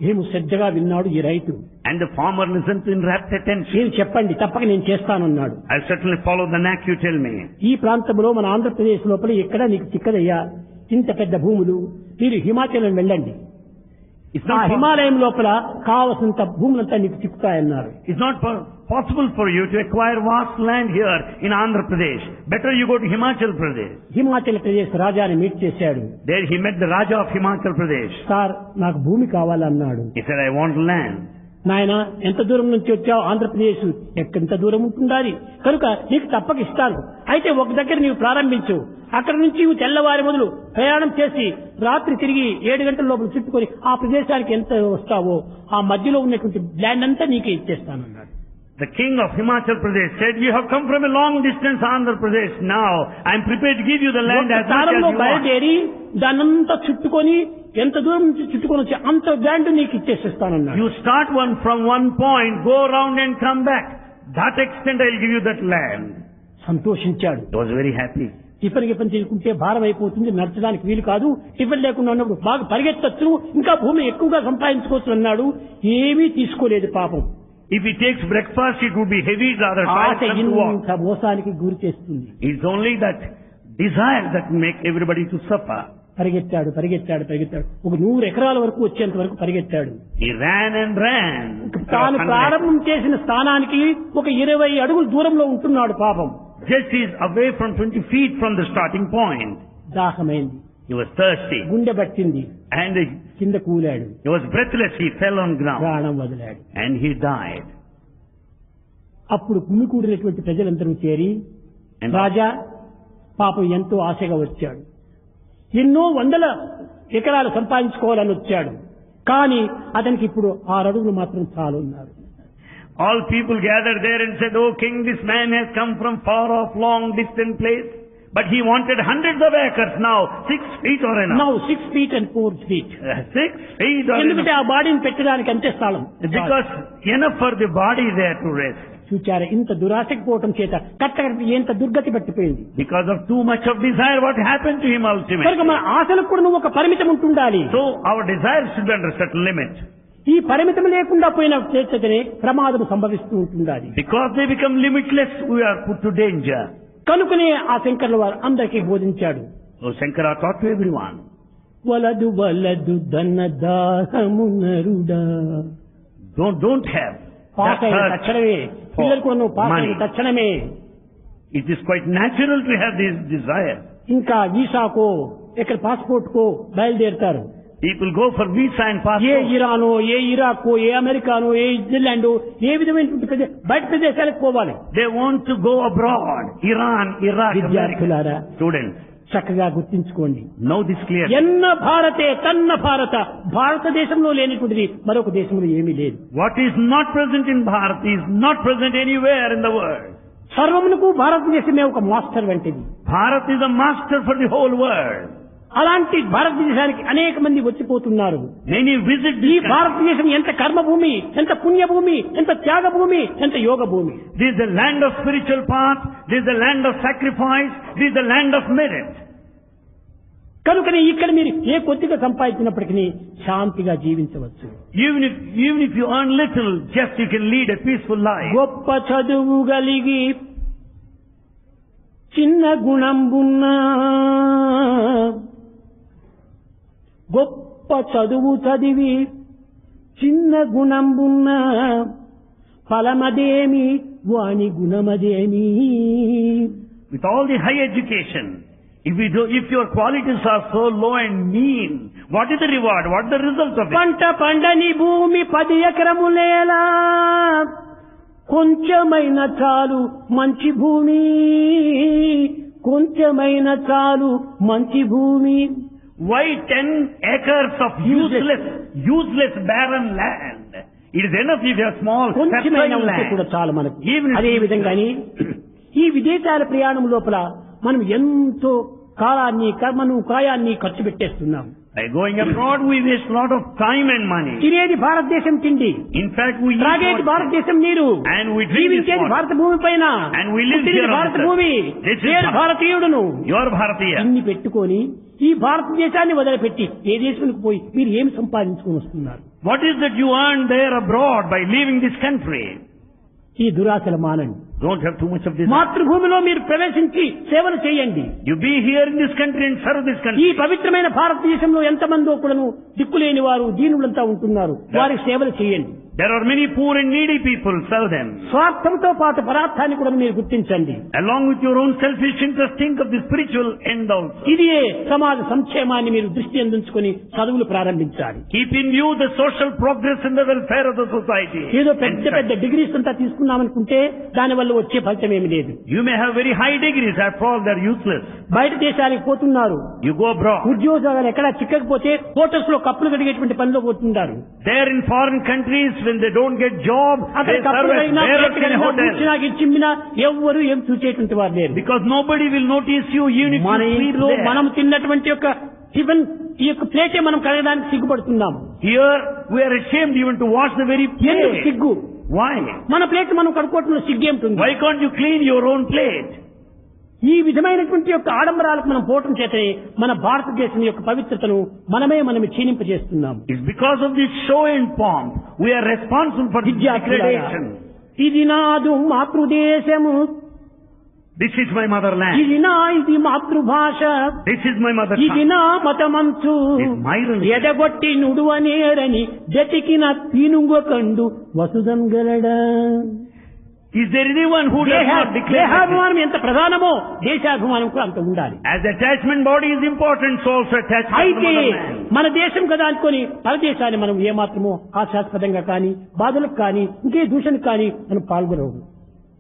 ఏమి శ్రద్ధగా విన్నాడు ఈ రైతు. And the farmer listened in rapt attention. మీరు చెప్పండి, తప్పక నేను చేస్తానన్నాడు. I'll certainly follow the knack you tell me. ఈ ప్రాంతంలో మన ఆంధ్రప్రదేశ్ లోపల ఎక్కడ నీకు చిక్కదయ్యా, ఇంత పెద్ద భూములు, మీరు హిమాచలం వెళ్ళండి, It's ఆ not, హిమాలయం లోపల కావలసినంత భూములంతా నీకు చిక్కుతాయన్నారు. it's not possible for you to acquire vast land here in Andhra Pradesh. Better you go to Himachal Pradesh. Himachal Pradesh రాజాని మీట్ చేశాడు. There he met the Raja of Himachal Pradesh. Sir నాకు భూమి కావాలన్నాడు. He said, I want land. నాయన ఎంత దూరం నుంచి వచ్చావు? ఆంధ్రప్రదేశ్. ఎంత దూరం ఉంటుండాలి, కనుక నీకు తప్పక ఇస్తాను. అయితే ఒక దగ్గర నీవు ప్రారంభించు. అక్కడ నుంచి నువ్వు తెల్లవారి మొదలు ప్రయాణం చేసి రాత్రి తిరిగి 7 గంటల లోపల చుట్టుకొని ఆ ప్రదేశానికి ఎంత వస్తావో ఆ మధ్యలో ఉన్నటువంటి ల్యాండ్ అంతా నీకే ఇచ్చేస్తానన్నాడు. The king of Himachal Pradesh said, "You have come from a long distance, Andhra Pradesh. Now I am prepared to give you the land as much as you want." బయలుదేరి దాన్నంతా చుట్టుకొని ఎంత దూరం నుంచి చుట్టుకొని వచ్చి అంత ల్యాండ్ నీకు ఇచ్చేసేస్తానన్నాడు. You start from one point, go around and come back. That extent I will give you that land. సంతోషించాడు. He was very happy. Tiffin చేసుకుంటే భారం అయిపోతుంది, నడచడానికి వీలు కాదు. టిఫిన్ లేకుండా ఉన్నప్పుడు బాగా పరిగెత్తచ్చు, ఇంకా భూమి ఎక్కువగా సంపాదించుకోవచ్చు అన్నాడు. ఏమీ తీసుకోలేదు పాపం. If he takes breakfast, it would be heavy, rather Asha fast to walk. ఇంత మోసానికి గురి చేస్తుంది. It's only that desire that make everybody to suffer. పరిగెత్తాడు. ఒక 100 ఎకరాల వరకు వచ్చేంత వరకు పరిగెత్తాడు. He ran and ran. తాను ప్రారంభం చేసిన స్థానానికి ఒక 20 అడుగుల దూరంలో ఉంటున్నాడు పాపం. Just he is away from 20 feet from the starting point. దాహమైంది. He was thirsty. గుండె పట్టింది. And కింద కూలాడు. he was breathless. He fell on ground. ప్రాణం వదిలాడు. And he died. అప్పుడు గుమికూడినటువంటి ప్రజలందరూ చేరి, And రాజా పాపం ఎంతో ఆశగా వచ్చాడు, ఎన్నో 100 ఎకరాలు సంపాదించుకోవాలని వచ్చాడు, కానీ అతనికి ఇప్పుడు 6 అడుగులు మాత్రం చాలున్నారు. all people gathered there and said, "Oh king, this man has come from far off, long distant place. But he wanted hundreds of acres now. 6 feet or enough." Now 6 feet and 4 feet. 6 feet or ఎందుకంటే enough. ఆ బాడీని పెట్టడానికి అంతే స్థలం. Because enough for the body there to rest. చూచారా, ఇంత దురాశకు పోవటం చేత ఎంత దుర్గతి పట్టిపోయింది. Because of too much of desire, what happened to him ultimately? కనుక మన ఆశలకు కూడా నువ్వు ఒక పరిమితం ఉంటుండాలి. So our desires should be under certain limit. ఈ పరిమితం లేకుండా పోయిన చేతనే ప్రమాదం సంభవిస్తూ ఉంటుండాలి. Because they become limitless, we are put to danger. కనుకనే ఆ శంకరుల వారు అందరికీ బోధించాడు. So Shankara taught to everyone. వలదు ధన దాహము నరుడా. Don't have పాస్ that అయిన thirst తక్షణమే పిల్లలకు నువ్వు పాస్ అయిన money. తక్షణమే It is quite natural to have this desire. ఇంకా వీసాకో ఇక్కడ పాస్పోర్ట్ కో బయలుదేరుతారు. People go for visa and ఏ passport. ఇరానో, ఏ ఇరాకో, ఏ అమెరికానో, ఏ న్యూజిలాండ్, ఏ విధమైనటువంటి బయట ప్రదేశాలకు పోవాలి. They want to go abroad. Iran, Iraq, America. విద్యార్థులారా Students, చక్కగా గుర్తించుకోండి. know this clearly. ఎన్న భారతే తన్న భారత. భారతదేశంలో లేనిటువంటిది మరొక దేశంలో ఏమీ లేదు. What is not present in Bharat is not present anywhere in the world. సర్వమునకు భారతదేశమే ఒక మాస్టర్ వంటిది. Bharat is a master for the whole world. అలాంటి భారతదేశానికి అనేక మంది వచ్చిపోతున్నారు. Many visit ఈ this country. భారతదేశం ఎంత కర్మభూమి, ఎంత పుణ్యభూమి, ఎంత త్యాగభూమి, ఎంత యోగ భూమి. This is the land of spiritual path. This is the land of sacrifice. This is the land of merit. కనుకనే ఇక్కడ మీరు ఏ కొద్దిగా సంపాదించినప్పటికీ శాంతిగా జీవించవచ్చు. Even if you earn little, just you can lead a peaceful life. గొప్ప చదువు కలిగి చిన్న గుణంబున్నా, గొప్ప చదువు చదివి చిన్న గుణంబున్నా, ఫలమదేమి వాని గుణమదేమి. With all the high education, if your qualities are so low and mean, what is the reward? What is the result of it? పంట పండని భూమి 10 ఎకరములేలా, కొంచెమైన చాలు మంచి భూమి, కొంచెమైన చాలు మంచి భూమి. Why 10 acres of useless barren land? It is enough if you have small కొంచెమైన fertile ఉంటే కూడా land. చాలు మనకు. Even if అదే విధంగాని ఈ విదేశాల ప్రయాణం లోపల మనం ఎంతో కాలాన్ని, కర్మను, కాయాన్ని ఖర్చు పెట్టేస్తున్నాం. By going abroad, we waste a lot of time and money. తినేది భారతదేశం తిండి, In fact, we eat త్రాగేది what- భారతదేశం నీరు, And we drink this జీవించేది water. భారత భూమి పైన, And we live పుట్టినది here on భారత this భూమి, earth. This is నేను Bharat. భారతీయుడును. You are Bharatiya. ఇన్ని పెట్టుకొని ఈ భారతదేశాన్ని వదిలిపెట్టి ఏ దేశానికి పోయి మీరు ఏమి సంపాదించుకొని వస్తున్నారు? What is that you earn there abroad by leaving this country? ఈ దురాశలు మానండి. Don't have too much of this. మాతృభూమిలో మీరు ప్రవేశించి సేవలు చేయండి. You be here in this country and serve this ఈ country. పవిత్రమైన భారతదేశంలో ఎంతమందో కూడాను దిక్కులేని వారు, దీనులంతా ఉంటున్నారు. వారికి సేవలు చేయండి. There are many poor and needy people, sell them. స్వార్థంతో పాటు పరార్థాన్ని కూడా మీరు గుర్తించండి. Along with your own selfish interest, think of the spiritual end also. ఇది సమాజ సంక్షేమాన్ని మీరు దృష్టి అందించుకొని చదువులు ప్రారంభించాలి. Keep in view the social progress and the welfare of the society. ఏదో పెద్ద పెద్ద డిగ్రీస్ అంతా తీసుకున్నామనుకుంటే దాని వల్ల వచ్చే ఫలితం ఏమి లేదు. You may have very high degrees, after all they are useless. బయట దేశాలకు పోతున్నారు. You go abroad. ఉద్యోగాలు ఎక్కడ చిక్కకపోతే హోటల్స్ లో కప్పులు కడిగేటువంటి పనిలో పోతుంటారు. There in foreign countries, when they don't get job, they serve as bearers in a hotel. ఎవ్వరు ఏం చూసేటువంటి వారు లేరు. Because nobody will notice you even if మన you sleep ఇంట్లో there. మనం తిన్నటువంటి యొక్క టిఫిన్ ఈ యొక్క ప్లేటే మనం కడగడానికి సిగ్గుపడుతున్నాం. Here we are ashamed even to wash the very ఎందుకు plate. సిగ్గు? Why? మన ప్లేట్ మనం కడుక్కోవడంలో సిగ్గేంటుంది. Why can't you clean your own plate? ఈ విధమైనటువంటి యొక్క ఆడంబరాలకు మనం పోవటం చేతనే మన భారతదేశం యొక్క పవిత్రతను మనమే క్షీణింపజేస్తున్నాం. It's because of this show and pomp we are responsible for this degradation. ఇది నాదు మాతృదేశము, This is my motherland. ఇది మాతృభాష, This is my mother ఇది tongue. నా మతమంచు, This is my religion. ఎదగొట్టి నుడువనేరని దతికిన పీనుగొకండు వసుదంగలడా. Is there anyone who does not declare that? దేహాభిమానం ఎంత ప్రధానమో దేశాభిమానం కూడా అంత ఉండాలి. As attachment body is important, so also attachment to the అయితే motherland. మన దేశం కదా అనుకొని పరదేశాన్ని మనం ఏమాత్రమో హాస్యాస్పదంగా కానీ బాధలకు కానీ ఇంకే దూషణకు కానీ మనం పాల్గొనవు.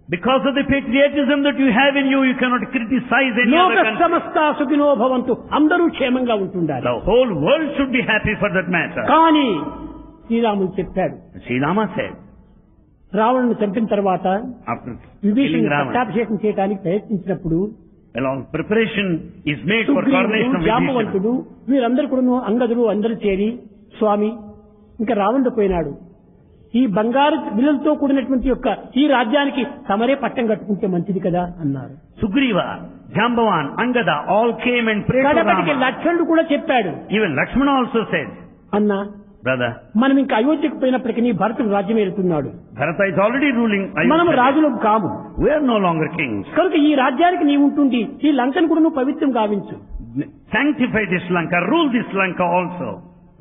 Because of the patriotism that you have in you, you cannot criticize any లోక other country. సమస్త సుఖినో భవంతు, అందరూ క్షేమంగా ఉంటుండాలి. The whole world should be happy for that matter. కానీ శ్రీరాముడు చెప్పాడు, Sri Rama said, రావణుని చంపిన తర్వాత after విభీషణుని killing Ravana, పట్టాభిషేకం చేయడానికి ప్రయత్నించినప్పుడు along preparation is made for coronation of Vibhishana. జాంబవంతుడు వీరందరూ కూడా అంగదులు అందరూ చేరి, స్వామి ఇంకా రావణుడు పోయినాడు, ఈ బంగారు విలువలతో కూడినటువంటి యొక్క ఈ రాజ్యానికి తమరే పట్టం కట్టుకుంటే మంచిది కదా అన్నారు. Sugriva, Jambavan, Angada all came and prayed to కడపటికి Rama. లక్ష్మణుడు కూడా చెప్పాడు, Even Lakshmana also said, అన్నా brother, మనం ఇంకా అయోధ్యకు పోయినప్పటికీ భరతుడు రాజ్యం ఏలుతున్నాడు, Bharata is already ruling మనం Ayodhya. రాజులం కాము, We are no longer kings. కనుక ఈ రాజ్యానికి నీవు ఉంటుంది, ఈ లంకను కూడా నువ్వు పవిత్రం గావించు. Sanctify this Lanka, rule this Lanka also.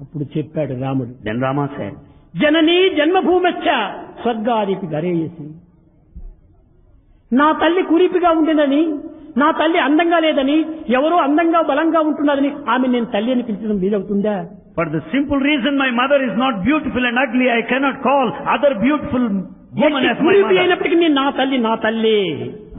అప్పుడు చెప్పాడు రాముడు, Then Rama said, జననీ జన్మభూమచ్చ స్వర్గాదికి గరేయసి. నా తల్లి కురిపిగా ఉండినని, నా తల్లి అందంగా లేదని, ఎవరో అందంగా బలంగా ఉంటున్నదని ఆమె నేను తల్లి అని పిలిచడం వీలవుతుందా? for the simple reason my mother is not beautiful and ugly, I cannot call other beautiful woman as my కురిపి mother. అయినప్పటికీ నేను నా తల్లి నా తల్లి.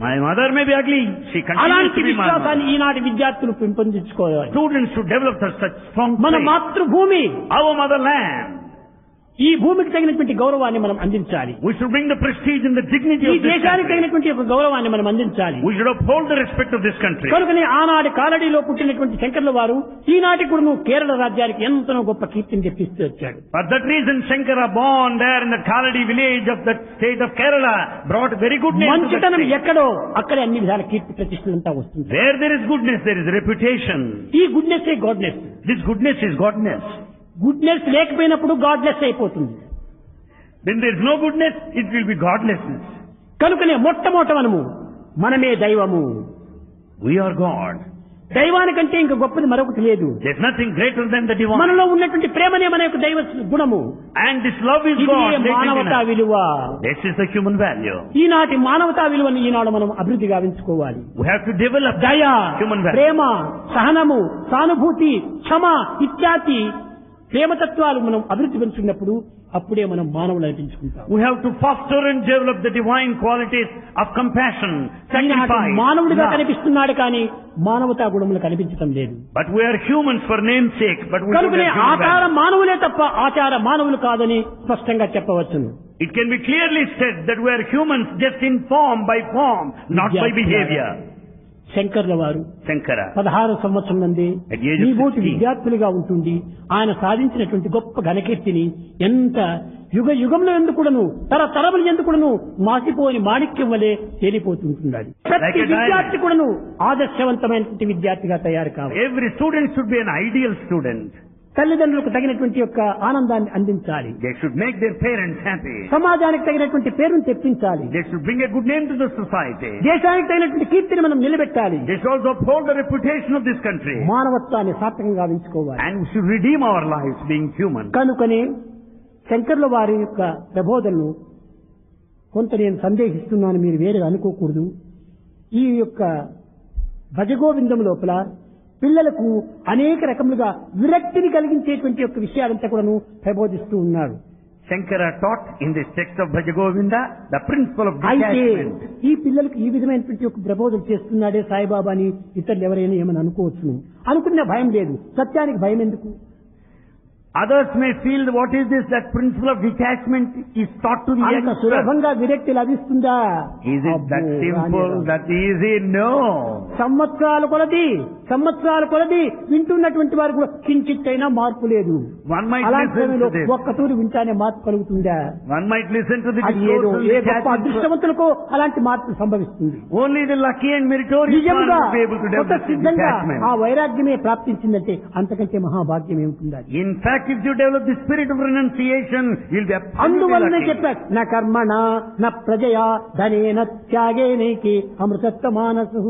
My mother may be ugly, she continues అలాంటి to be my విశ్వాసాన్ని mother. ఈనాటి విద్యార్థులు పెంపొందించుకోవాలి. Students should develop such strong మన faith. మాతృభూమి, Our motherland. ఈ భూమికి తగినటువంటి గౌరవాన్ని మనం అందించాలి. We should bring the prestige and the dignity ఈ of this దేశానికి country. తగినటువంటి ఒక గౌరవాన్ని మనం అందించాలి. We should uphold the respect of this country. కనుకనే ఆనాటి కాలడీలో పుట్టినటువంటి శంకర్ల వారు ఈనాటి కూడా నువ్వు కేరళ రాజ్యానికి ఎంతనో గొప్ప కీర్తిని తెప్పిస్తూ వచ్చాడు. For that reason, Shankara, born there in the Kaladi village of the state of Kerala, brought very good name to that మంచితనం state. ఎక్కడో అక్కడే అన్ని విధాల కీర్తి ప్రతిష్టలంతా వస్తుంది. Where there is goodness, there is reputation. ఈ గుడ్నెస్ ఏ godness. This goodness is godness. Goodness లేకపోయినప్పుడు godless అయిపోతుంది. When there is no goodness, it will be godlessness. కనుకనే మొట్టమొదట మనమే దైవము. We are God. దైవానికంటే ఇంకా గొప్పది మరొకటి లేదు. There is nothing greater than the divine. మనలో ఉన్నటువంటి ప్రేమనే మన యొక్క దైవ గుణము. And this love is ఇది God. మానవతా విలువ. This is the human value. ఈనాటి మానవతా విలువను ఈనాడు మనం అభివృద్ధి గావించుకోవాలి. We have to develop దయ, human value. ప్రేమ, సహనము, సానుభూతి, క్షమ ఇత్యాది ప్రేమతత్వాలు మనం అభివృద్ధి పెంచుకున్నప్పుడు అప్పుడే మనం మానవులు అనిపించుకుంటాం. We have to foster and develop the divine qualities of compassion, sacrifice, మానవుడిగా love. కనిపిస్తున్నాడు కానీ మానవతా గుణములు కనిపించడం లేదు. But we are humans for name's sake. But we don't కనుకనే have human ఆచార value. మానవులే తప్ప ఆచార మానవులు కాదని స్పష్టంగా చెప్పవచ్చును. It can be clearly said that we are humans just in form by form, not by behavior. శంకర్ల వారు Shankara. 16 సంవత్సరం నుండి At the age of ఈ బోటి 16. విద్యార్థులుగా ఉంటుంది ఆయన సాధించినటువంటి గొప్ప ఘనకీర్తిని ఎంత యుగ యుగంలో ఎందుకుడను తరతరములు ఎందుకుడను మాసిపోని మాణిక్యం వలె తేలిపోతుంటున్నాడు. ప్రతి Like a diamond. విద్యార్థి కూడాను ఆదర్శవంతమైనటువంటి విద్యార్థిగా తయారు కావాలి. Every student should be an ideal student. తల్లిదండ్రులకు తగినటువంటి యొక్క ఆనందాన్ని అందించాలి. They should make their parents happy. సమాజానికి తగినటువంటి పేరును తెప్పించాలి. They should bring a good name to the society. దేశానికి తగినటువంటి కీర్తిని మనం నిలబెట్టాలి. They should also uphold the reputation of this country. మానవత్వాన్ని సార్థకంగా ఉంచుకోవాలి. And we should redeem our lives being human. కనుకనే శంకర్ల వారి యొక్క ప్రబోధనలు కొంత నేను సందేహిస్తున్నాను, మీరు వేరేగా అనుకోకూడదు. ఈ యొక్క భజగోవిందం లోపల పిల్లలకు అనేక రకములుగా విరక్తిని కలిగించేటువంటి యొక్క విషయాలంతా కూడాను ప్రబోధిస్తూ ఉన్నారు. Shankara taught in this text of Bhajagovinda the principle of అయితే detachment. ఈ పిల్లలకు ఈ విధమైనటువంటి ఒక ప్రబోధన చేస్తున్నాడే సాయిబాబా అని ఇతరులు ఎవరైనా ఏమని అనుకోవచ్చును. అనుకున్న భయం లేదు. సత్యానికి భయం ఎందుకు? Others may feel, what is this? That principle of detachment is taught to the అంత youngster. సులభంగా విరక్తి లభిస్తుందా? Is it that అబ్బో, simple, రానిరా. that easy? No. సంవత్సరాల కొలది వింటున్నటువంటి వారు కూడా కించిత్తైనా మార్పు లేదు. One might అలాంటి listen సమయంలో to this. ఒక్కతూరి వింటానే మార్పు కలుగుతుందా? One might listen to the అది ఏదో discourse of ఏ గొప్ప detachment. అదృష్టవంతులకో అలాంటి మార్పు సంభవిస్తుంది. Only the lucky and meritorious one నిజంగా will be able to కొత్త develop this సిద్ధంగా detachment. ఆ వైరాగ్యమే ప్రాప్తించిందంటే అంతకంటే మహాభాగ్యం ఏముంటుందా? In fact, if you develop the spirit of renunciation, you'll be absolutely అందువల్లనే lucky. చెప్పా, నా కర్మణ నా ప్రజయా ధనేన త్యాగేనేకి అమృతత్వ మానసు.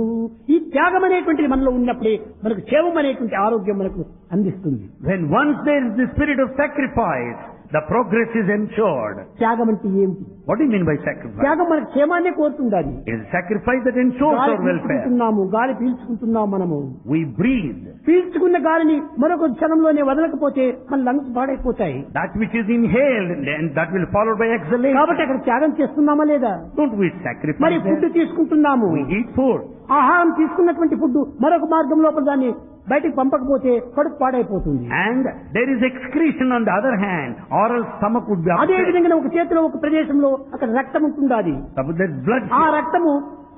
ఈ త్యాగం అనేటువంటిది మనలో ఉన్నప్పుడే మనకు క్షేమం అనేటువంటి ఆరోగ్యం మనకు అందిస్తుంది. When once there is the spirit of sacrifice, the progress is ensured. త్యాగం అంటే ఏమిటి? What do you mean by sacrifice? త్యాగం మనకు క్షేమాన్నే కోరుతుండాలి. It is a sacrifice that ensures గాలి our welfare. గాలి పీల్చుకుంటున్నాం మనము. We breathe. పీల్చుకున్న గాలిని మరొక క్షణంలోనే వదలకపోతే మన లంగ్స్ పాడైపోతాయి. That which is inhaled, and that will be followed by exhalation. కాబట్టి అక్కడ త్యాగం చేస్తున్నామా లేదా? Don't we మరి sacrifice ఫుడ్ there? తీసుకుంటున్నాము. We eat food. ఆహారం తీసుకున్నటువంటి ఫుడ్ మరొక మార్గం లోపల దాన్ని బయటికి పంపకపోతే కడుపు పాడైపోతుంది. And there is excretion on the other hand, or else stomach would be అదే upset. విధంగా ఒక చేతిలో ఒక ప్రదేశంలో అక్కడ రక్తం ఉంటుండాలి. Suppose there's blood. ఆ రక్తము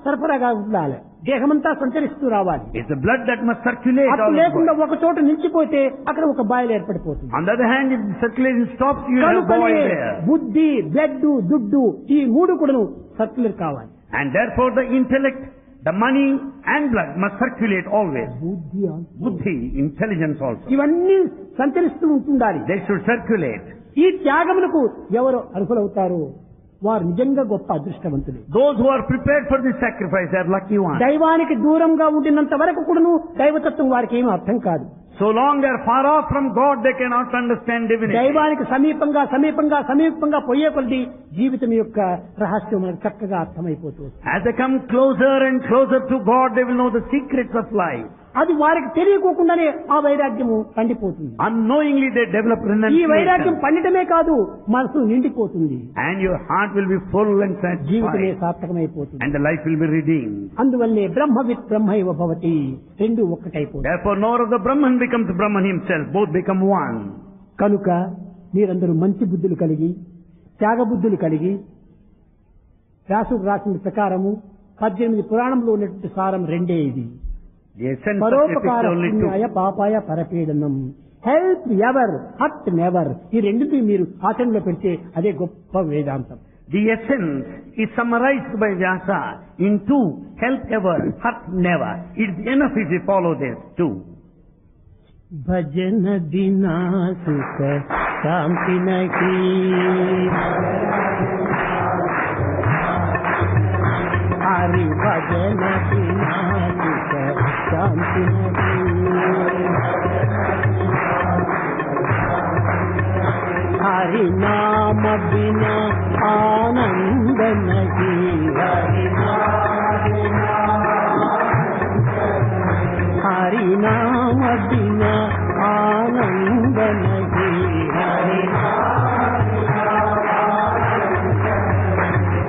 సరఫరాగా ఉండాలి, దేహమంతా సంచరిస్తూ రావాలి. It's the blood that must circulate all అప్పుడు over. లేకుండా ఒక చోట నిలిచిపోతే అక్కడ ఒక boil ఏర్పడిపోతుంది. On the other hand, if the circulation stops, you have కనుకనే boil there. బుద్ధి, బ్లడ్, దుడ్డు ఈ మూడు కూడాను సర్క్యులర్ కావాలి. And therefore the intellect, the money and blood must circulate always. Buddhi, intelligence also. ఇవన్నీ సంచరిస్తూ ఉంటుండాలి. They should circulate. ఈ త్యాగములకు ఎవరు అర్హులవుతారో వారు నిజంగా గొప్ప అదృష్టవంతులు. Those who are prepared for this sacrifice are lucky ones. దైవానికి దూరంగా ఉండినంత వరకు కూడాను దైవతత్వం వారికి ఏమీ అర్థం కాదు. So long they are far off from God, they cannot understand divinity. దైవానికి సమీపంగా పోయే కొద్ది జీవితం యొక్క రహస్యం మనకు చక్కగా అర్థమైపోతుంది. As they come closer and closer to God, they will know the secrets of life. అది వారికి తెలియకోకుండానే ఆ వైరాగ్యము పండిపోతుంది. Unknowingly they develop ఈ వైరాగ్యం renunciation. పండిటమే కాదు, మనసు నిండిపోతుంది, And your heart will be full and జీవితమే satisfied. సార్థకమైపోతుంది. And the life will be redeemed. అందువల్లే బ్రహ్మవిత్ బ్రహ్మైవ భవతి, రెండు ఒక్కటైపోతుంది. Therefore, nor of the Brahman becomes Brahman himself. Both become one. కనుక మీరందరూ మంచి బుద్ధులు కలిగి, త్యాగ బుద్ధులు కలిగి, వ్యాసుడు రాసిన ప్రకారము 18 పురాణంలో ఉన్నటువంటి సారం రెండే ఇది. The essence of పరోపకార ethics only two. పుణ్యాయ పాపాయ పరపీడనం, హెల్ప్ ఎవర్ హర్ట్ నెవర్. ఈ రెండింటిని మీరు ఆచరణలో పెడితే అదే గొప్ప వేదాంతం. The essence is summarized by Vyasa in two: help ever, hurt never. It's enough if we follow this too. భజన బినా సుఖ శాంతి నహీ, హరి భజన బినా సుఖ శాంతి నహీ, హరి నామ బినా ఆనంద నహీ, హరి నామ బినా ఆనంద నహీ,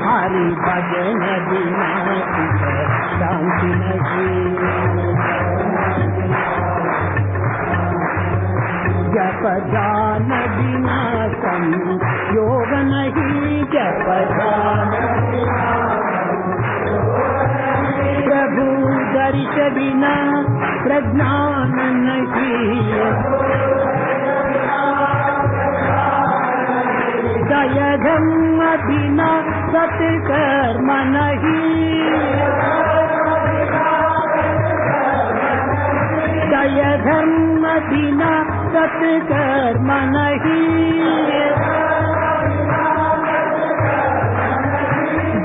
హరి భజన బినా సుఖ శాంతి నహీ, జప ధ్యాన బినా సంయోగ నహీ, జప ధ్యాన प्रभु दर्श बिना प्रज्ञान नहीं, दय धर्म बिना सत्कर्म नहीं, दय धर्म बिना सत्कर्म नहीं,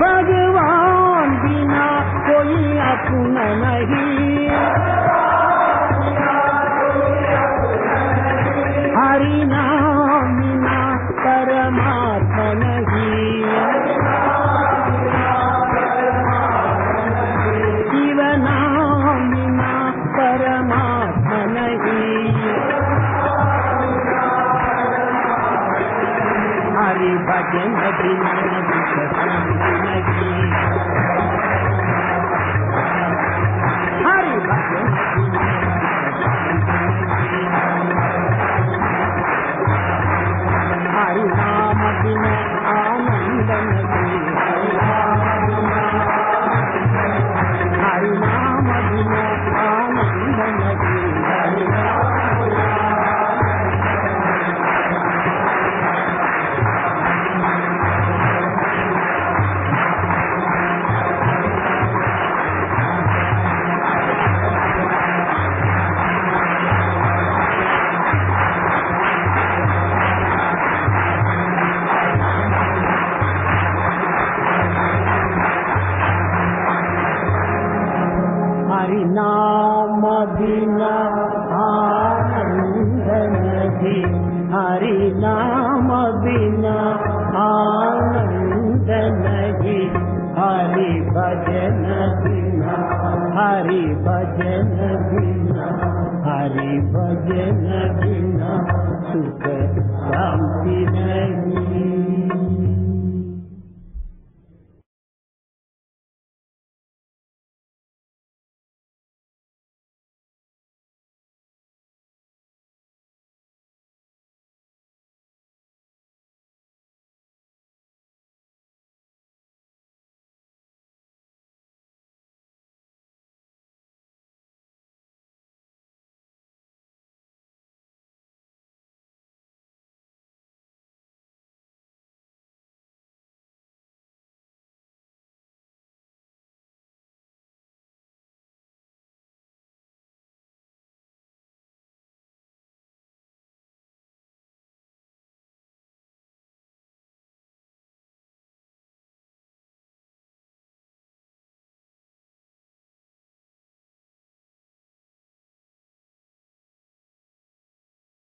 भगवान बिना कोई अपना नहीं, हरि नाम बिना पर हरि नाम बिना आनंद नहीं, हरि नाम बिना आनंद नहीं, हरि भजन बिना, हरि भजन बिना, हरि भजन बिना सुख शांति नहीं।